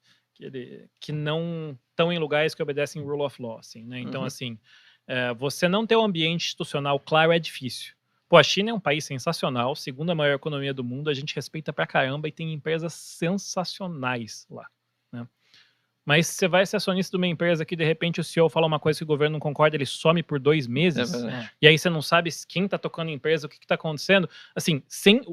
que não estão em lugares que obedecem rule of law, assim, né? Então, assim, você não ter um ambiente institucional claro é difícil. Pô, a China é um país sensacional, segunda maior economia do mundo, a gente respeita pra caramba e tem empresas sensacionais lá, né? Mas você vai ser acionista de uma empresa que, de repente, o CEO fala uma coisa que o governo não concorda, ele some por 2 meses, e aí você não sabe quem está tocando a empresa, o que está acontecendo. Assim,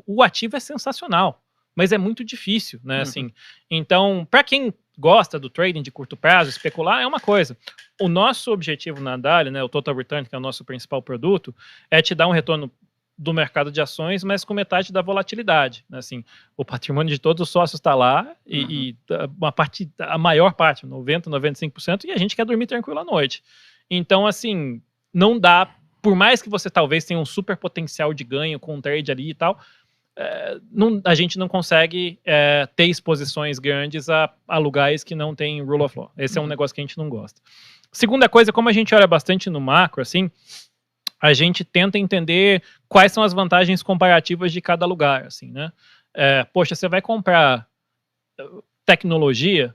o ativo é sensacional. mas é muito difícil, né? Assim, então, para quem gosta do trading de curto prazo, especular é uma coisa. O nosso objetivo na Dália, né, o Total Return, que é o nosso principal produto, é te dar um retorno do mercado de ações, mas com metade da volatilidade, né? Assim, o patrimônio de todos os sócios está lá e a maior parte, 90%, 95%, e a gente quer dormir tranquilo à noite. Então, assim, não dá, por mais que você talvez tenha um super potencial de ganho com um trade ali e tal, a gente não consegue ter exposições grandes a lugares que não tem rule of law. Esse é um negócio que a gente não gosta. Segunda coisa, como a gente olha bastante no macro, assim, a gente tenta entender quais são as vantagens comparativas de cada lugar, assim, né? Poxa, você vai comprar tecnologia,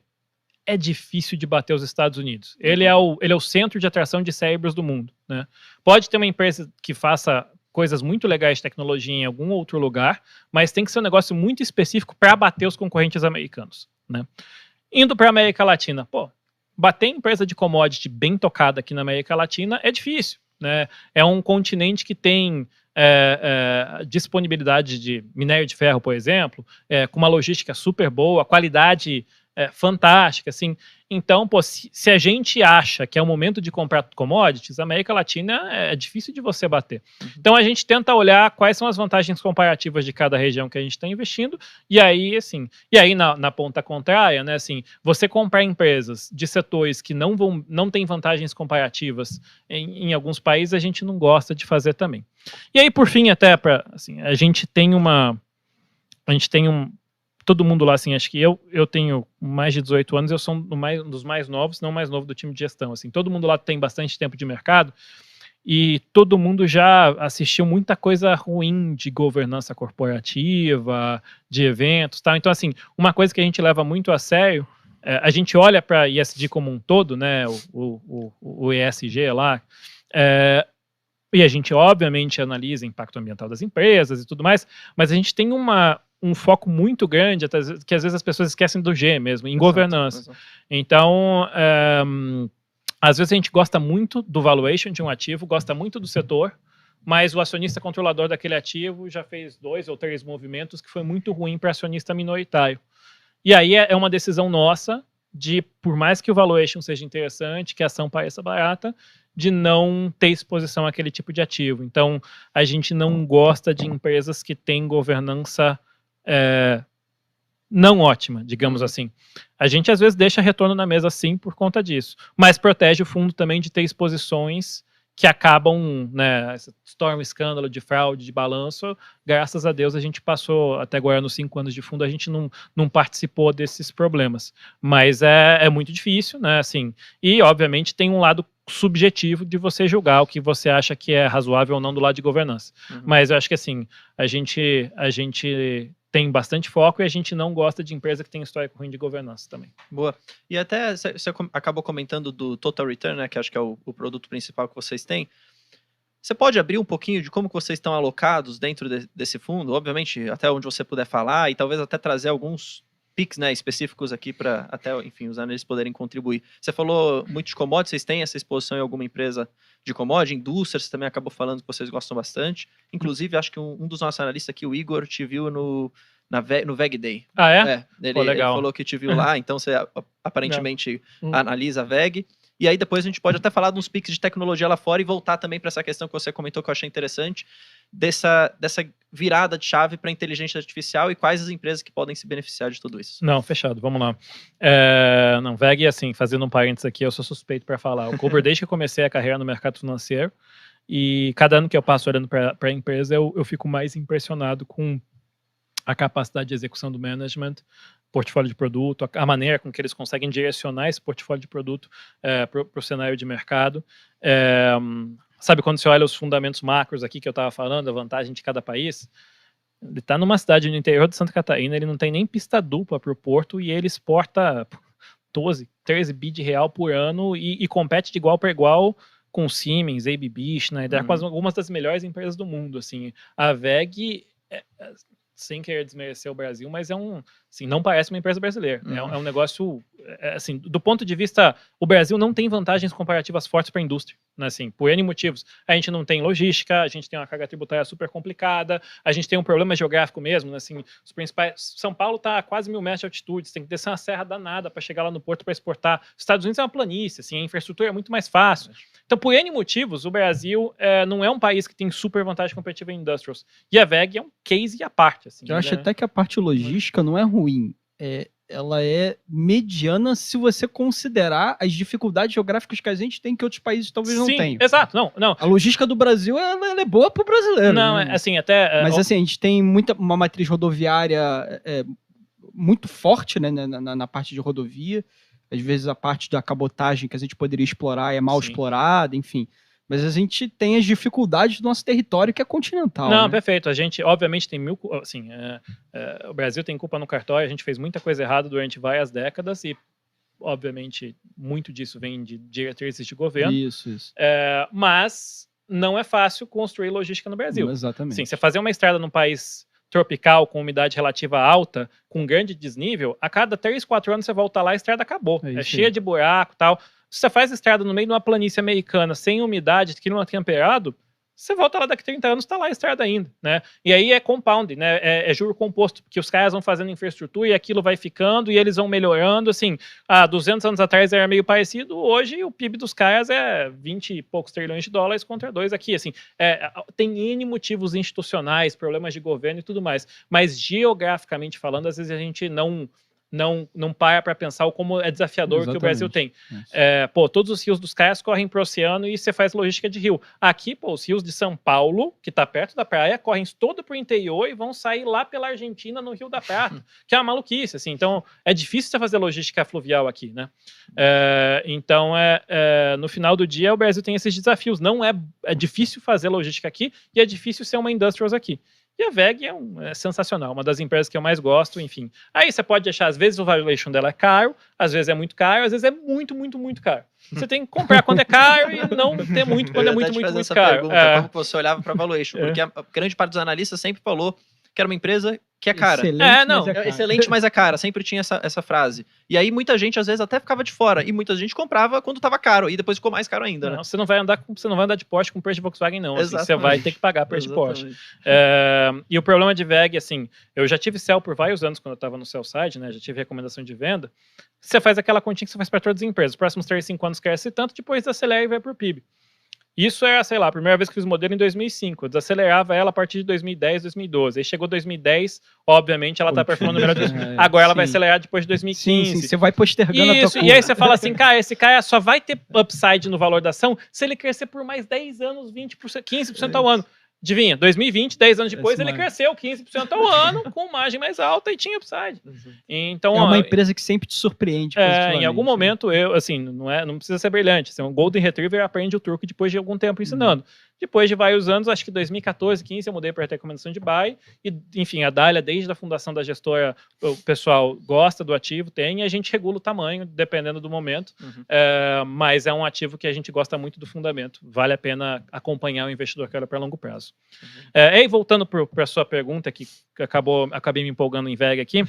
é difícil de bater os Estados Unidos. Ele é o centro de atração de cérebros do mundo, né? Pode ter uma empresa que faça coisas muito legais de tecnologia em algum outro lugar, mas tem que ser um negócio muito específico para bater os concorrentes americanos, né? Indo para a América Latina, bater empresa de commodity bem tocada aqui na América Latina é difícil, né? É um continente que tem disponibilidade de minério de ferro, por exemplo, com uma logística super boa, qualidade fantástica, assim. Então, se a gente acha que é o momento de comprar commodities, a América Latina é difícil de você bater. Então, a gente tenta olhar quais são as vantagens comparativas de cada região que a gente está investindo, e aí, assim, na ponta contrária, né, assim, você comprar empresas de setores que não têm vantagens comparativas em alguns países, a gente não gosta de fazer também. E aí, por fim, até para, assim, a gente tem todo mundo lá, assim, acho que eu tenho mais de 18 anos, eu sou um dos mais novos, não mais novo do time de gestão, assim, todo mundo lá tem bastante tempo de mercado e todo mundo já assistiu muita coisa ruim de governança corporativa, de eventos, tal. Então, assim, uma coisa que a gente leva muito a sério, a gente olha para ESG como um todo, né, o ESG lá, e a gente, obviamente, analisa o impacto ambiental das empresas e tudo mais, mas a gente tem um foco muito grande, que às vezes as pessoas esquecem do G mesmo, em governança. Exato. Então, às vezes a gente gosta muito do valuation de um ativo, gosta muito do setor, mas o acionista controlador daquele ativo já fez 2 ou 3 movimentos que foi muito ruim para acionista minoritário. E aí é uma decisão nossa de, por mais que o valuation seja interessante, que a ação pareça barata, de não ter exposição àquele tipo de ativo. Então, a gente não gosta de empresas que têm governança não ótima, digamos assim. A gente, às vezes, deixa retorno na mesa, sim, por conta disso. Mas protege o fundo também de ter exposições que acabam, né, storm, escândalo de fraude, de balanço. Graças a Deus, a gente passou, até agora nos 5 anos de fundo, a gente não participou desses problemas. Mas é muito difícil, né, assim. E, obviamente, tem um lado subjetivo de você julgar o que você acha que é razoável ou não do lado de governança. Mas eu acho que, assim, a gente tem bastante foco e a gente não gosta de empresa que tem histórico ruim de governança também. Boa. E até você acabou comentando do Total Return, né, que acho que é o produto principal que vocês têm. Você pode abrir um pouquinho de como que vocês estão alocados dentro desse fundo? Obviamente, até onde você puder falar e talvez até trazer alguns picks, né, específicos aqui para até, enfim, os analistas poderem contribuir. Você falou muito de commodities, vocês têm essa exposição em alguma empresa de commodity, indústria, você também acabou falando que vocês gostam bastante. Inclusive, acho que um dos nossos analistas aqui, o Igor, te viu no VEG Day. Ah, é? Ele falou que te viu lá, então você aparentemente analisa a VEG. E aí depois a gente pode até falar de uns picks de tecnologia lá fora e voltar também para essa questão que você comentou que eu achei interessante, dessa virada de chave para inteligência artificial e quais as empresas que podem se beneficiar de tudo isso. Não, fechado, vamos lá. VEG, assim, fazendo um parênteses aqui, eu sou suspeito para falar. O Cobra, desde que eu comecei a carreira no mercado financeiro, e cada ano que eu passo olhando para a empresa, eu fico mais impressionado com a capacidade de execução do management, portfólio de produto, a maneira com que eles conseguem direcionar esse portfólio de produto para o cenário de mercado. Sabe, quando você olha os fundamentos macros aqui que eu estava falando, a vantagem de cada país, ele está numa cidade no interior de Santa Catarina, ele não tem nem pista dupla para o porto e ele exporta 12, 13 bi de real por ano e compete de igual para igual com Siemens, ABB, Schneider, com algumas das melhores empresas do mundo. Assim. A VEG sem querer desmerecer o Brasil, mas assim, não parece uma empresa brasileira. É um negócio, assim, do ponto de vista, o Brasil não tem vantagens comparativas fortes para a indústria, né, assim, por N motivos. A gente não tem logística, a gente tem uma carga tributária super complicada, a gente tem um problema geográfico mesmo, né, assim, os principais, São Paulo está a quase 1.000 metros de altitude, você tem que descer uma serra danada para chegar lá no porto para exportar. Os Estados Unidos é uma planície, assim, a infraestrutura é muito mais fácil. Então, por N motivos, o Brasil não é um país que tem super vantagem competitiva em industrials. E a WEG é um case à parte. Assim, eu acho até que a parte logística não é ruim. Ela é mediana se você considerar as dificuldades geográficas que a gente tem que outros países talvez não tenham. Exato. Não. A logística do Brasil ela é boa pro brasileiro. Não, né? assim, até... Mas assim, a gente tem uma matriz rodoviária muito forte, né, na parte de rodovia. Às vezes a parte da cabotagem que a gente poderia explorar é mal explorada, enfim. Mas a gente tem as dificuldades do nosso território que é continental. Não, né? Perfeito. A gente, obviamente, tem assim, o Brasil tem culpa no cartório, a gente fez muita coisa errada durante várias décadas e, obviamente, muito disso vem de diretrizes de governo. Isso. Mas não é fácil construir logística no Brasil. Exatamente. Sim, você fazer uma estrada num país tropical, com umidade relativa alta, com grande desnível, a cada 3, 4 anos você volta lá e a estrada acabou. É cheia de buraco e tal. Se você faz estrada no meio de uma planície americana, sem umidade, clima temperado, você volta lá daqui a 30 anos, está lá a estrada ainda, né? E aí é compound, né? É juro composto, porque os caras vão fazendo infraestrutura e aquilo vai ficando e eles vão melhorando, assim, 200 anos atrás era meio parecido, hoje o PIB dos caras é 20 e poucos trilhões de dólares contra 2 aqui, assim, tem N motivos institucionais, problemas de governo e tudo mais, mas geograficamente falando, às vezes a gente não para pensar como é desafiador que o Brasil tem. Todos os rios dos caras correm para o oceano e você faz logística de rio. Aqui, os rios de São Paulo, que está perto da praia, correm todo para o interior e vão sair lá pela Argentina no Rio da Prata, que é uma maluquice, assim. Então, é difícil você fazer logística fluvial aqui, né? Então, no final do dia, o Brasil tem esses desafios. Não é difícil fazer logística aqui e é difícil ser uma industrials aqui. E a WEG é sensacional, uma das empresas que eu mais gosto, enfim. Aí você pode achar, às vezes o valuation dela é caro, às vezes é muito caro, às vezes é muito, muito, muito caro. Você tem que comprar quando é caro e não ter muito quando é muito, muito, muito caro. Como você olhava para valuation? Porque a grande parte dos analistas sempre falou que era uma empresa que é cara. Excelente, mas é cara. Sempre tinha essa frase. E aí muita gente, às vezes, até ficava de fora. E muita gente comprava quando estava caro. E depois ficou mais caro ainda, né? Você não vai andar de Porsche com preço de Volkswagen, não. Assim, você vai ter que pagar preço de Porsche. E o problema de WEG, assim, eu já tive sell por vários anos quando eu estava no sell side, né? Já tive recomendação de venda. Você faz aquela continha que você faz para todas as empresas. Os próximos 3, 5 anos cresce tanto, depois desacelera e vai para o PIB. Isso era, sei lá, a primeira vez que fiz o modelo em 2005. Eu desacelerava ela a partir de 2010, 2012. Aí chegou 2010, obviamente ela está performando melhor que isso. Agora ela vai acelerar depois de 2015. Sim, você vai postergando a tua curva. E aí você fala assim, cara, esse cara só vai ter upside no valor da ação se ele crescer por mais 10 anos, 20%, 15% ao ano. Adivinha, 2020, 10 anos depois, ele cresceu 15% ao ano, com margem mais alta e tinha upside. Então, é uma empresa que sempre te surpreende. Em algum momento, não precisa ser brilhante. Um Golden Retriever aprende o truque depois de algum tempo ensinando. Depois de vários anos, acho que 2014, 15, eu mudei para recomendação de buy. E, enfim, a Dália, desde a fundação da gestora, o pessoal gosta do ativo, tem, e a gente regula o tamanho, dependendo do momento. Mas é um ativo que a gente gosta muito do fundamento. Vale a pena acompanhar o investidor que olha para longo prazo. E voltando para a sua pergunta, que acabei me empolgando em VEG aqui,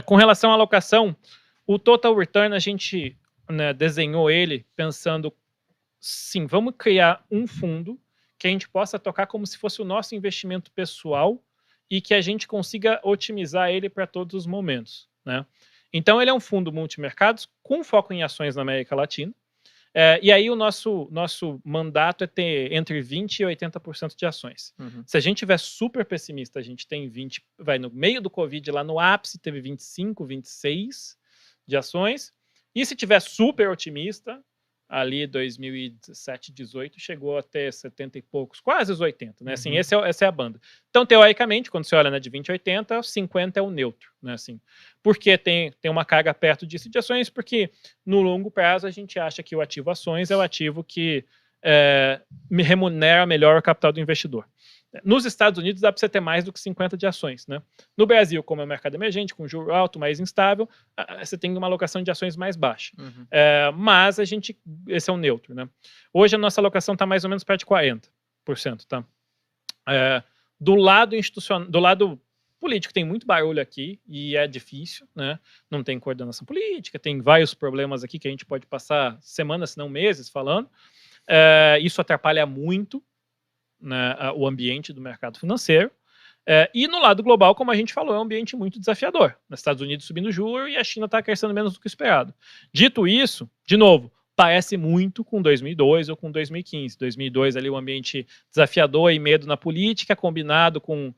com relação à alocação, o Total Return, a gente desenhou ele pensando, sim, vamos criar um fundo que a gente possa tocar como se fosse o nosso investimento pessoal e que a gente consiga otimizar ele para todos os momentos, né? Então, ele é um fundo multimercados com foco em ações na América Latina. E aí o nosso mandato é ter entre 20% e 80% de ações. Se a gente tiver super pessimista, a gente tem 20%, vai no meio do Covid, lá no ápice, teve 25%, 26% de ações. E se tiver super otimista, ali 2017, 18, chegou a ter 70 e poucos, quase os 80, né? Assim, essa é a banda. Então, teoricamente, quando você olha de 20 a 80, 50 é o neutro, né? Assim, porque tem uma carga perto disso de ações, porque no longo prazo a gente acha que o ativo ações é o ativo que me remunera melhor o capital do investidor. Nos Estados Unidos dá para você ter mais do que 50 de ações, né? No Brasil, como é um mercado emergente, com juro alto, mais instável, você tem uma alocação de ações mais baixa. Mas esse é um neutro, né? Hoje a nossa alocação está mais ou menos perto de 40%, tá? Do lado institucional, do lado Político tem muito barulho aqui e é difícil, né? Não tem coordenação política, tem vários problemas aqui que a gente pode passar semanas, se não meses falando. Isso atrapalha muito, né, o ambiente do mercado financeiro. E no lado global, como a gente falou, é um ambiente muito desafiador. Nos Estados Unidos subindo juros e a China está crescendo menos do que o esperado. Dito isso, de novo, parece muito com 2002 ou com 2015. 2002 ali um ambiente desafiador e medo na política, combinado com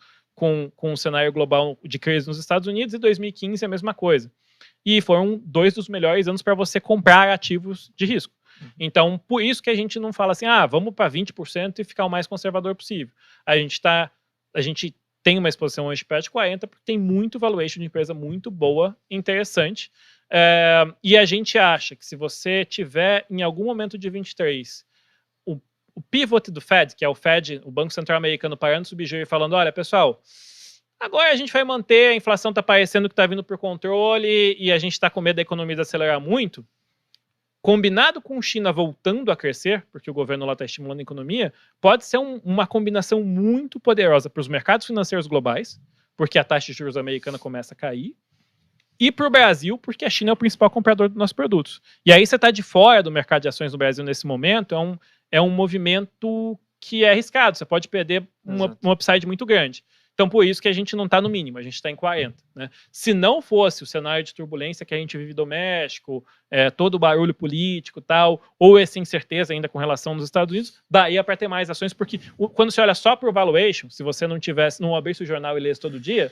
um cenário global de crise nos Estados Unidos, e 2015 é a mesma coisa. E foram 2 dos melhores anos para você comprar ativos de risco. Então, por isso que a gente não fala assim, vamos para 20% e ficar o mais conservador possível. A gente tem uma exposição hoje perto de 40%, porque tem muito valuation de empresa muito boa, interessante. E a gente acha que se você tiver, em algum momento de 23, o pivot do Fed, que é o Fed, o Banco Central Americano, parando de subir juros e falando, olha, pessoal, agora a gente vai manter, a inflação está parecendo que está vindo por controle e a gente está com medo da economia de acelerar muito, combinado com China voltando a crescer, porque o governo lá está estimulando a economia, pode ser uma combinação muito poderosa para os mercados financeiros globais, porque a taxa de juros americana começa a cair, e para o Brasil, porque a China é o principal comprador dos nossos produtos. E aí você está de fora do mercado de ações no Brasil nesse momento, é um movimento que é arriscado, você pode perder um upside muito grande. Então, por isso que a gente não está no mínimo, a gente está em 40. Né? Se não fosse o cenário de turbulência que a gente vive doméstico, todo o barulho político e tal, ou essa incerteza ainda com relação aos Estados Unidos, daria para ter mais ações, porque quando você olha só para o valuation, se você não abrisse o jornal e lesse todo dia,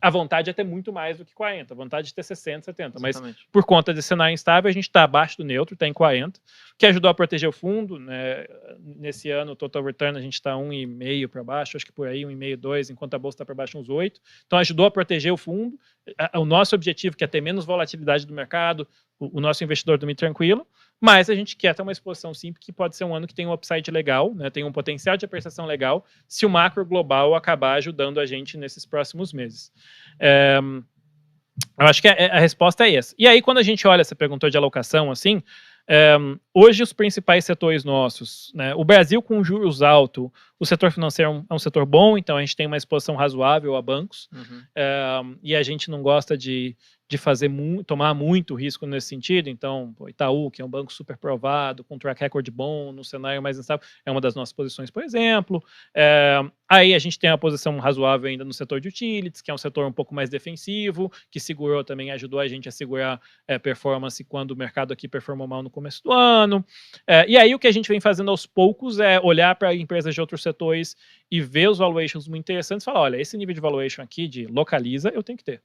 a vontade é ter muito mais do que 40, a vontade de ter 60, 70. Exatamente. Mas por conta desse cenário instável, a gente está abaixo do neutro, está em 40, que ajudou a proteger o fundo. Né? Nesse ano, o total return, a gente está 1,5 para baixo, acho que por aí 1,5, 2, enquanto a bolsa está para baixo uns 8. Então ajudou a proteger o fundo. O nosso objetivo, que é ter menos volatilidade do mercado, o nosso investidor dormir tranquilo, mas a gente quer ter uma exposição simples, que pode ser um ano que tem um upside legal, né, tem um potencial de apreciação legal, se o macro global acabar ajudando a gente nesses próximos meses. Eu acho que a resposta é essa. E aí, quando a gente olha, você perguntou de alocação, assim, hoje os principais setores nossos, né, o Brasil com juros altos, o setor financeiro é um setor bom, então a gente tem uma exposição razoável a bancos, e a gente não gosta de tomar muito risco nesse sentido. Então, Itaú, que é um banco super provado, com track record bom, no cenário mais instável, é uma das nossas posições, por exemplo. Aí a gente tem uma posição razoável ainda no setor de utilities, que é um setor um pouco mais defensivo, que segurou também, ajudou a gente a segurar performance quando o mercado aqui performou mal no começo do ano. E aí o que a gente vem fazendo aos poucos é olhar para empresas de outros setores e ver os valuations muito interessantes e falar, olha, esse nível de valuation aqui de localiza, eu tenho que ter.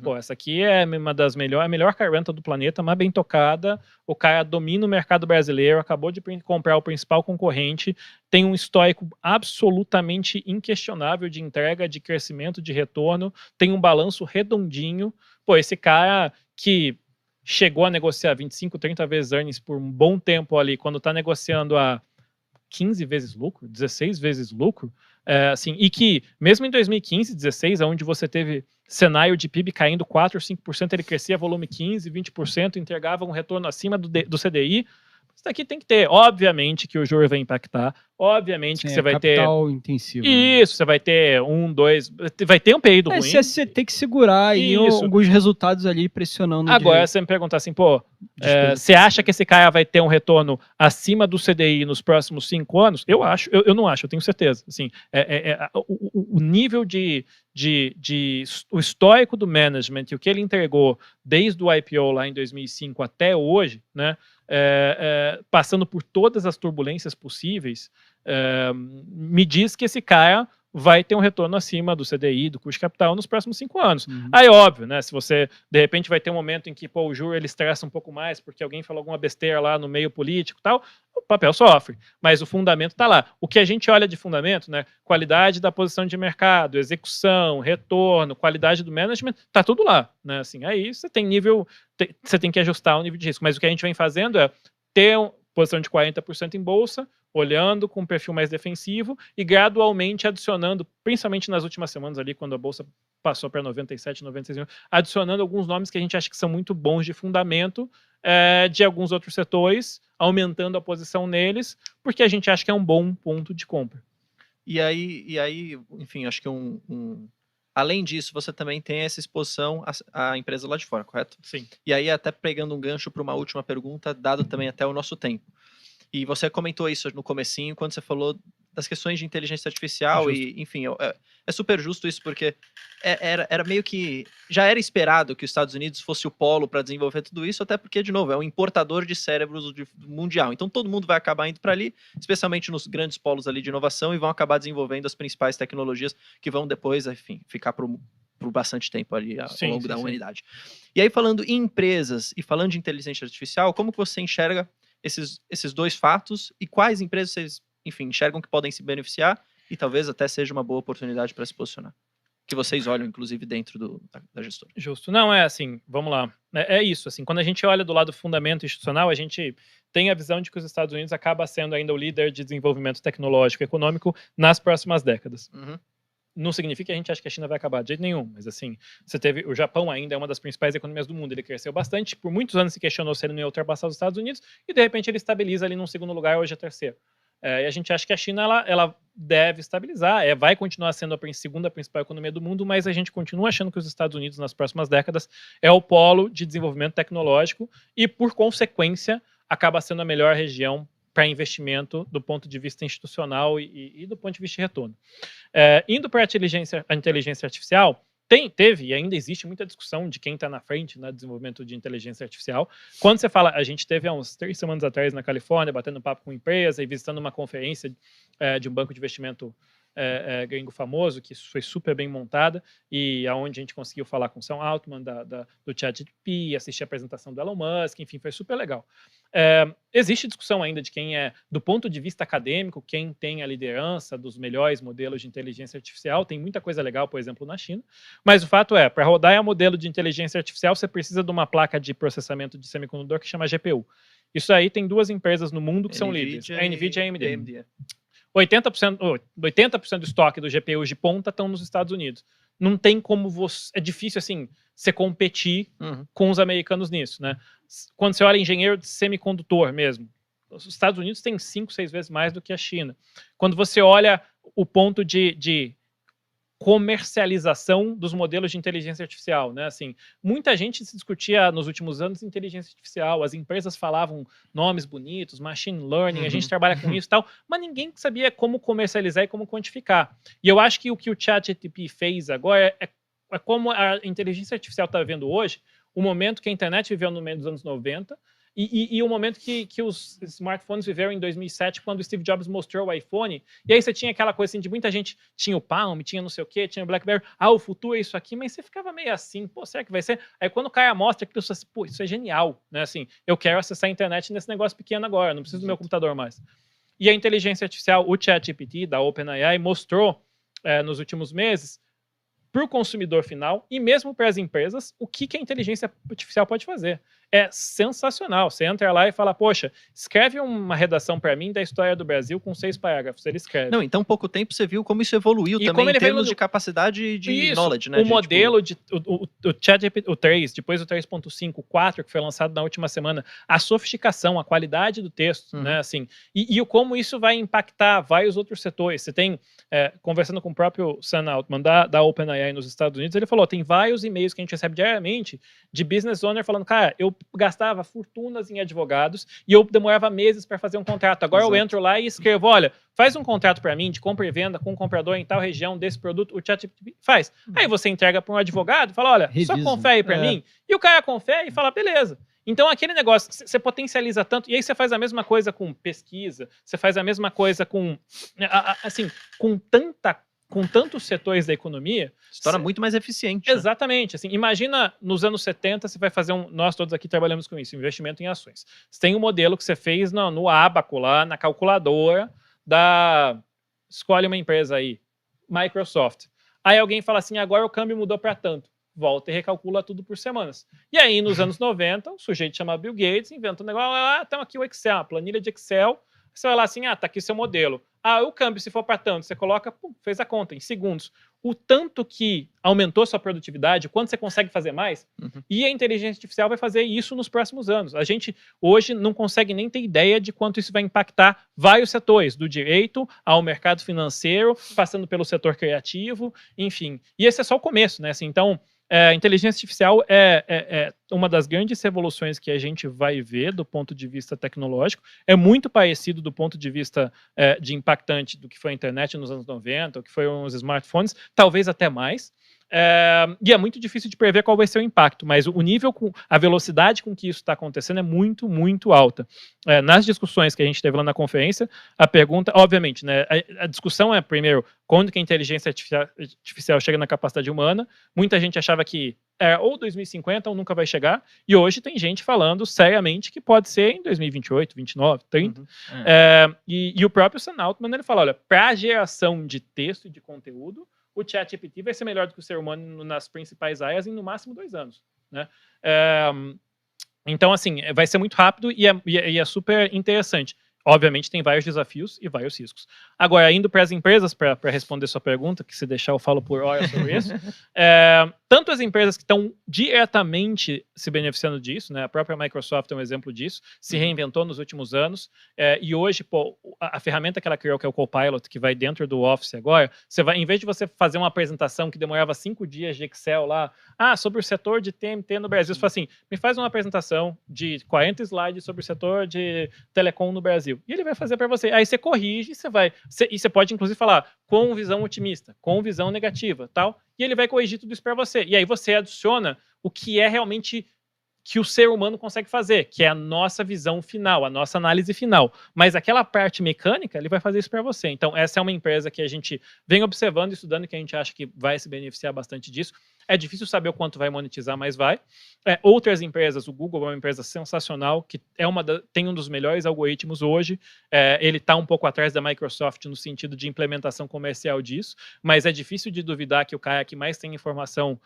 Pô, essa aqui é uma das melhores, a melhor car rental do planeta, mais bem tocada, o cara domina o mercado brasileiro, acabou de comprar o principal concorrente, tem um histórico absolutamente inquestionável de entrega, de crescimento, de retorno, tem um balanço redondinho. Pô, esse cara que chegou a negociar 25, 30 vezes earnings por um bom tempo ali, quando está negociando a 15 vezes lucro, 16 vezes lucro, assim, e que mesmo em 2015, 16, onde você teve cenário de PIB caindo 4 ou 5%, ele crescia volume 15%, 20%, entregava um retorno acima do CDI. Isso daqui tem que ter. Obviamente que o juro vai impactar. Obviamente que você vai ter... capital intensivo. Isso, você vai ter vai ter um período ruim. Você tem que segurar aí alguns resultados ali pressionando. Agora, você me perguntar assim, você acha que esse cara vai ter um retorno acima do CDI nos próximos 5 anos? Eu acho, eu não acho, eu tenho certeza. Assim, o nível o histórico do management e o que ele entregou desde o IPO lá em 2005 até hoje, né, passando por todas as turbulências possíveis, me diz que esse cara vai ter um retorno acima do CDI, do custo de capital, nos próximos 5 anos. Aí, óbvio, né, se você, de repente, vai ter um momento em que o juro ele estressa um pouco mais, porque alguém falou alguma besteira lá no meio político e tal, o papel sofre, mas o fundamento está lá. O que a gente olha de fundamento, né, qualidade da posição de mercado, execução, retorno, qualidade do management, está tudo lá. Né, assim, aí você tem você tem que ajustar o nível de risco, mas o que a gente vem fazendo é ter posição de 40% em bolsa, olhando com um perfil mais defensivo e gradualmente adicionando, principalmente nas últimas semanas ali, quando a bolsa passou para 97, 96, adicionando alguns nomes que a gente acha que são muito bons de fundamento de alguns outros setores, aumentando a posição neles, porque a gente acha que é um bom ponto de compra. E aí enfim, acho que um Além disso, você também tem essa exposição à empresa lá de fora, correto? Sim. E aí, até pegando um gancho para uma última pergunta, dado também até o nosso tempo. E você comentou isso no comecinho, quando você falou das questões de inteligência artificial e, enfim, é super justo isso, porque era meio que, já era esperado que os Estados Unidos fosse o polo para desenvolver tudo isso, até porque, de novo, é um importador de cérebros mundial. Então, todo mundo vai acabar indo para ali, especialmente nos grandes polos ali de inovação, e vão acabar desenvolvendo as principais tecnologias que vão depois, enfim, ficar por bastante tempo ali ao longo da humanidade. E aí, falando em empresas e falando de inteligência artificial, como que você enxerga esses dois fatos e quais empresas vocês, enfim, enxergam que podem se beneficiar e talvez até seja uma boa oportunidade para se posicionar? Que vocês olham, inclusive, dentro da gestora. Justo. Não, é assim, vamos lá. É isso, assim, quando a gente olha do lado do fundamento institucional, a gente tem a visão de que os Estados Unidos acaba sendo ainda o líder de desenvolvimento tecnológico e econômico nas próximas décadas. Não significa que a gente acha que a China vai acabar de jeito nenhum, mas assim, você teve, o Japão ainda é uma das principais economias do mundo, ele cresceu bastante, por muitos anos se questionou se ele não ia ultrapassar os Estados Unidos, e de repente ele estabiliza ali num segundo lugar, hoje é terceiro. E a gente acha que a China, ela deve estabilizar, vai continuar sendo a segunda principal economia do mundo, mas a gente continua achando que os Estados Unidos, nas próximas décadas, é o polo de desenvolvimento tecnológico e, por consequência, acaba sendo a melhor região para investimento do ponto de vista institucional e do ponto de vista de retorno. Indo para a inteligência artificial, teve e ainda existe muita discussão de quem está na frente no desenvolvimento de inteligência artificial. Quando você fala, a gente teve há uns 3 semanas atrás na Califórnia, batendo papo com empresa e visitando uma conferência de um banco de investimento gringo famoso, que foi super bem montada, e aonde a gente conseguiu falar com o Sam Altman do ChatGPT, assistir a apresentação do Elon Musk, enfim, foi super legal. Existe discussão ainda de quem do ponto de vista acadêmico, quem tem a liderança dos melhores modelos de inteligência artificial. Tem muita coisa legal, por exemplo, na China, mas o fato para rodar um modelo de inteligência artificial, você precisa de uma placa de processamento de semicondutor que chama GPU. Isso aí tem 2 empresas no mundo que são líderes, a NVIDIA e a AMD. 80% do estoque do GPUs de ponta estão nos Estados Unidos. Não tem como é difícil, assim, você competir com os americanos nisso, né? Quando você olha engenheiro de semicondutor mesmo, os Estados Unidos têm 5, 6 vezes mais do que a China. Quando você olha o ponto de comercialização dos modelos de inteligência artificial, né? Assim, muita gente se discutia nos últimos anos inteligência artificial, as empresas falavam nomes bonitos, machine learning, a gente trabalha com isso e tal, mas ninguém sabia como comercializar e como quantificar. E eu acho que o ChatGPT fez agora é como a inteligência artificial está vivendo hoje, o momento que a internet viveu no meio dos anos 90, e o momento que os smartphones viveram em 2007, quando o Steve Jobs mostrou o iPhone, e aí você tinha aquela coisa assim, de muita gente, tinha o Palm, tinha não sei o quê, tinha o BlackBerry, o futuro é isso aqui, mas você ficava meio assim, será que vai ser? Aí quando o cara mostra aquilo, você assim, isso é genial, né? Assim, eu quero acessar a internet nesse negócio pequeno agora, não preciso do meu computador mais. E a inteligência artificial, o ChatGPT da OpenAI, mostrou nos últimos meses, para o consumidor final e mesmo para as empresas, o que a inteligência artificial pode fazer. É sensacional. Você entra lá e fala, poxa, escreve uma redação para mim da história do Brasil com 6 parágrafos. Ele escreve. Não, em tão pouco tempo você viu como isso evoluiu e também em termos de capacidade de knowledge, né? O modelo, o ChatGPT, o 3, depois o 3.5, o 4, que foi lançado na última semana, a sofisticação, a qualidade do texto, né? Assim, e como isso vai impactar vários outros setores. Você tem, conversando com o próprio Sam Altman da OpenAI nos Estados Unidos, ele falou, tem vários e-mails que a gente recebe diariamente de business owner falando, cara, eu gastava fortunas em advogados e eu demorava meses para fazer um contrato. Agora eu entro lá e escrevo, olha, faz um contrato para mim de compra e venda com um comprador em tal região desse produto, o ChatGPT faz. Aí você entrega para um advogado e fala, olha, só confere para mim. E o cara confere e fala, beleza. Então aquele negócio, você potencializa tanto, e aí você faz a mesma coisa com pesquisa, você faz a mesma coisa com, assim, com tantos setores da economia... Se torna muito mais eficiente. Exatamente. Né? Assim, imagina, nos anos 70, você vai fazer nós todos aqui trabalhamos com isso, investimento em ações. Você tem um modelo que você fez no Abaco, lá na calculadora escolhe uma empresa aí, Microsoft. Aí alguém fala assim, agora o câmbio mudou para tanto. Volta e recalcula tudo por semanas. E aí, nos anos 90, um sujeito chamado Bill Gates inventa um negócio, estamos aqui o Excel, a planilha de Excel, Você vai lá assim, tá aqui seu modelo. O câmbio, se for para tanto, você coloca, pum, fez a conta em segundos. O tanto que aumentou sua produtividade, o quanto você consegue fazer mais, e a inteligência artificial vai fazer isso nos próximos anos. A gente hoje não consegue nem ter ideia de quanto isso vai impactar vários setores, do direito ao mercado financeiro, passando pelo setor criativo, enfim. E esse é só o começo, né? Assim, então, a inteligência artificial é uma das grandes revoluções que a gente vai ver do ponto de vista tecnológico. É muito parecido do ponto de vista de impactante do que foi a internet nos anos 90, o que foram os smartphones, talvez até mais. E é muito difícil de prever qual vai ser o impacto, mas o nível, a velocidade com que isso está acontecendo é muito, muito alta. Nas discussões que a gente teve lá na conferência, a pergunta, obviamente, né, a discussão é, primeiro, quando que a inteligência artificial chega na capacidade humana. Muita gente achava que ou 2050 ou nunca vai chegar, e hoje tem gente falando seriamente que pode ser em 2028, 29, 30. E o próprio Sam Altman, ele fala, olha, para a geração de texto e de conteúdo, o ChatGPT vai ser melhor do que o ser humano nas principais áreas em no máximo 2 anos, né? Então, assim, vai ser muito rápido e é super interessante. Obviamente tem vários desafios e vários riscos. Agora, indo para as empresas, para responder sua pergunta, que se deixar eu falo por horas sobre isso, tanto as empresas que estão diretamente se beneficiando disso, né? A própria Microsoft é um exemplo disso, se reinventou nos últimos anos, e hoje, a ferramenta que ela criou, que é o Copilot, que vai dentro do Office agora, você vai, em vez de você fazer uma apresentação que demorava 5 dias de Excel lá, sobre o setor de TMT no Brasil, você fala assim, me faz uma apresentação de 40 slides sobre o setor de telecom no Brasil. E ele vai fazer para você. Aí você corrige, e você pode inclusive falar com visão otimista, com visão negativa, tal, e ele vai corrigir tudo isso para você. E aí você adiciona o que é realmente que o ser humano consegue fazer, que é a nossa visão final, a nossa análise final. Mas aquela parte mecânica, ele vai fazer isso para você. Então, essa é uma empresa que a gente vem observando e estudando, que a gente acha que vai se beneficiar bastante disso. É difícil saber o quanto vai monetizar, mas vai. Outras empresas, o Google é uma empresa sensacional, que tem um dos melhores algoritmos hoje. Ele está um pouco atrás da Microsoft no sentido de implementação comercial disso, mas é difícil de duvidar que o cara que mais tem informação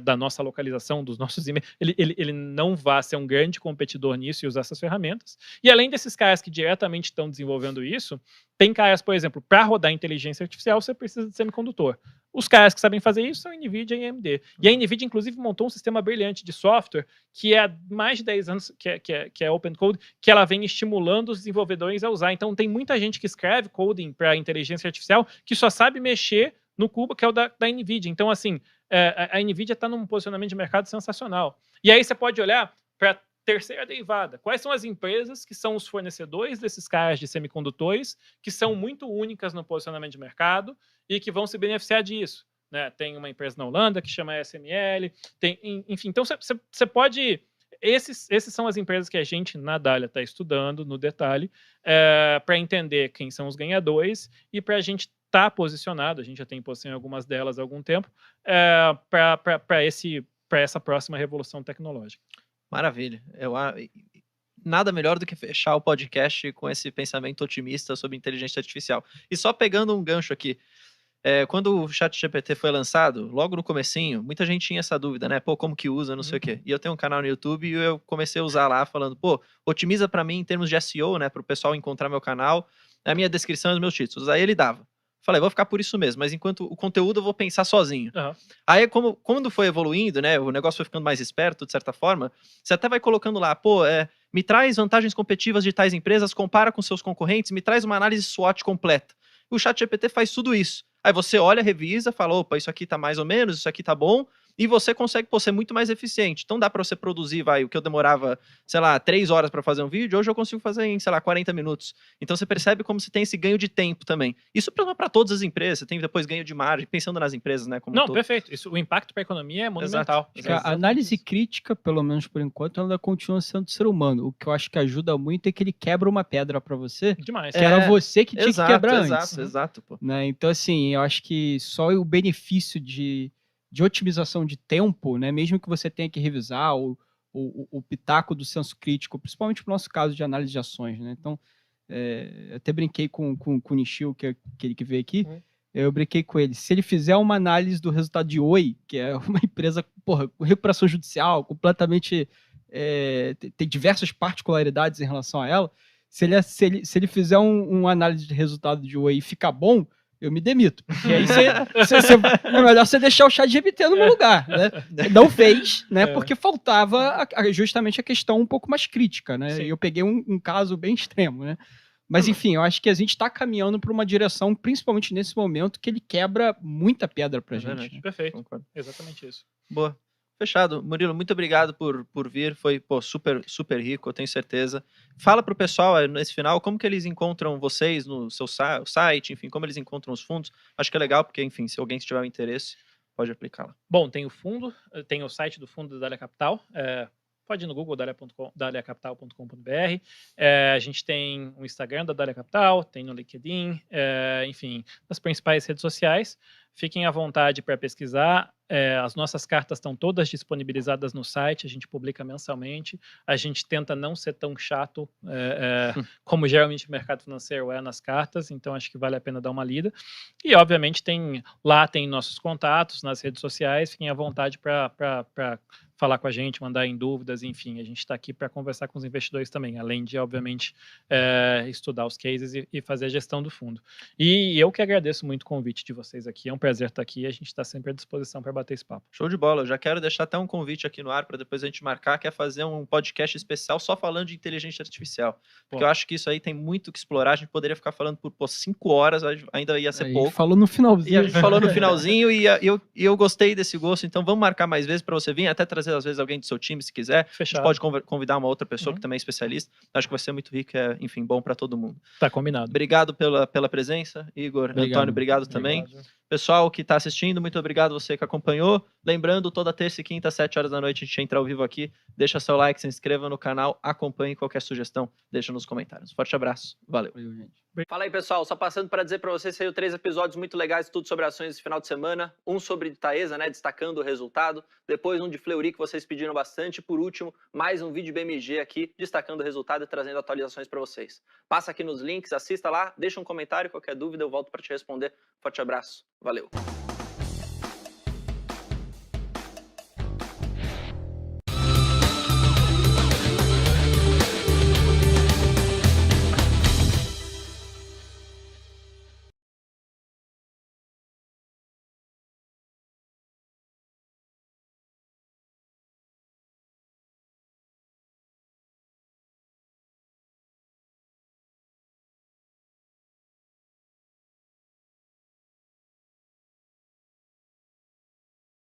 da nossa localização, dos nossos e-mails, ele não vai ser um grande competidor nisso e usar essas ferramentas. E além desses caras que diretamente estão desenvolvendo isso, tem caras, por exemplo, para rodar inteligência artificial, você precisa de semicondutor. Os caras que sabem fazer isso são NVIDIA e AMD. E a NVIDIA, inclusive, montou um sistema brilhante de software que há mais de 10 anos, que é Open Code, que ela vem estimulando os desenvolvedores a usar. Então, tem muita gente que escreve coding para inteligência artificial que só sabe mexer no cubo, que é o da NVIDIA. Então, assim, a NVIDIA está num posicionamento de mercado sensacional. E aí você pode olhar para terceira derivada. Quais são as empresas que são os fornecedores desses caras de semicondutores, que são muito únicas no posicionamento de mercado e que vão se beneficiar disso, né? Tem uma empresa na Holanda que chama SML, enfim. Então, você pode... Esses são as empresas que a gente, na Dália, está estudando no detalhe, para entender quem são os ganhadores e para a gente estar posicionado, a gente já tem posição em algumas delas há algum tempo, para essa próxima revolução tecnológica. Maravilha. Nada melhor do que fechar o podcast com esse pensamento otimista sobre inteligência artificial. E só pegando um gancho aqui, quando o ChatGPT foi lançado, logo no comecinho, muita gente tinha essa dúvida, né? Como que usa, não sei o quê. E eu tenho um canal no YouTube e eu comecei a usar lá, falando, otimiza para mim em termos de SEO, né? Para o pessoal encontrar meu canal, a minha descrição e os meus títulos. Aí ele dava. Falei, vou ficar por isso mesmo, mas enquanto o conteúdo eu vou pensar sozinho. Aí, quando foi evoluindo, né, o negócio foi ficando mais esperto, de certa forma, você até vai colocando lá, me traz vantagens competitivas de tais empresas, compara com seus concorrentes, me traz uma análise SWOT completa. O ChatGPT faz tudo isso. Aí você olha, revisa, fala, isso aqui tá mais ou menos, isso aqui tá bom, e você consegue ser muito mais eficiente. Então dá para você produzir, o que eu demorava, 3 horas para fazer um vídeo, hoje eu consigo fazer em, 40 minutos. Então você percebe como você tem esse ganho de tempo também. Isso para todas as empresas, você tem depois ganho de margem, pensando nas empresas, né? Perfeito. O impacto para a economia é monumental. A análise crítica, pelo menos por enquanto, ela continua sendo do ser humano. O que eu acho que ajuda muito é que ele quebra uma pedra para você. Demais. Que era você que tinha que quebrar antes. Exato. Né? Então, assim, eu acho que só o benefício de otimização de tempo, né? Mesmo que você tenha que revisar o pitaco do senso crítico, principalmente no nosso caso de análise de ações, né? Então, eu até brinquei com o Nishio, que veio aqui, eu brinquei com ele. Se ele fizer uma análise do resultado de Oi, que é uma empresa, com recuperação judicial, completamente... tem diversas particularidades em relação a ela, Se ele fizer uma análise de resultado de Whey e ficar bom, eu me demito. Porque aí é melhor você deixar o ChatGPT no meu lugar, né? Não fez, né? Porque faltava justamente a questão um pouco mais crítica, né? E eu peguei um caso bem extremo, né? Mas enfim, eu acho que a gente está caminhando para uma direção, principalmente nesse momento, que ele quebra muita pedra pra gente. Né? Perfeito. Concordo. Exatamente isso. Boa. Fechado. Murilo, muito obrigado por vir. Foi super, super rico, eu tenho certeza. Fala pro pessoal, nesse final, como que eles encontram vocês no seu site, enfim, como eles encontram os fundos. Acho que é legal, porque, enfim, se alguém tiver um interesse, pode aplicar lá. Bom, tem o fundo, tem o site do fundo da Dália Capital. Pode ir no Google, daliacapital.com.br. A gente tem o Instagram da Dália Capital, tem no LinkedIn, enfim, nas principais redes sociais. Fiquem à vontade para pesquisar. As nossas cartas estão todas disponibilizadas no site, a gente publica mensalmente. A gente tenta não ser tão chato como geralmente o mercado financeiro é nas cartas, então acho que vale a pena dar uma lida. E, obviamente, lá tem nossos contatos nas redes sociais. Fiquem à vontade para falar com a gente, mandar em dúvidas, enfim. A gente está aqui para conversar com os investidores também, além de, obviamente, estudar os cases e fazer a gestão do fundo. E eu que agradeço muito o convite de vocês aqui. É um prazer estar aqui. A gente está sempre à disposição para bater esse papo. Show de bola. Eu já quero deixar até um convite aqui no ar para depois a gente marcar, que é fazer um podcast especial só falando de inteligência artificial. Porque eu acho que isso aí tem muito que explorar. A gente poderia ficar falando por 5 horas, ainda ia ser pouco. Falou no finalzinho. E a gente falou no finalzinho e eu gostei desse gosto. Então vamos marcar mais vezes para você vir, até trazer às vezes alguém do seu time, se quiser. Fechado. A gente pode convidar uma outra pessoa que também é especialista. Acho que vai ser muito rico, enfim, bom para todo mundo. Tá combinado. Obrigado pela presença, Igor. Antônio, obrigado também. Pessoal que está assistindo, muito obrigado você que acompanhou. Lembrando, toda terça e quinta, às 7 horas da noite, a gente entra ao vivo aqui. Deixa seu like, se inscreva no canal, acompanhe qualquer sugestão, deixa nos comentários. Forte abraço, valeu. Fala aí, pessoal, só passando para dizer para vocês, saiu 3 episódios muito legais, tudo sobre ações esse final de semana. Um sobre Taesa, né, destacando o resultado. Depois um de Fleury, que vocês pediram bastante. E por último, mais um vídeo BMG aqui, destacando o resultado e trazendo atualizações para vocês. Passa aqui nos links, assista lá, deixa um comentário, qualquer dúvida eu volto para te responder. Forte abraço, valeu.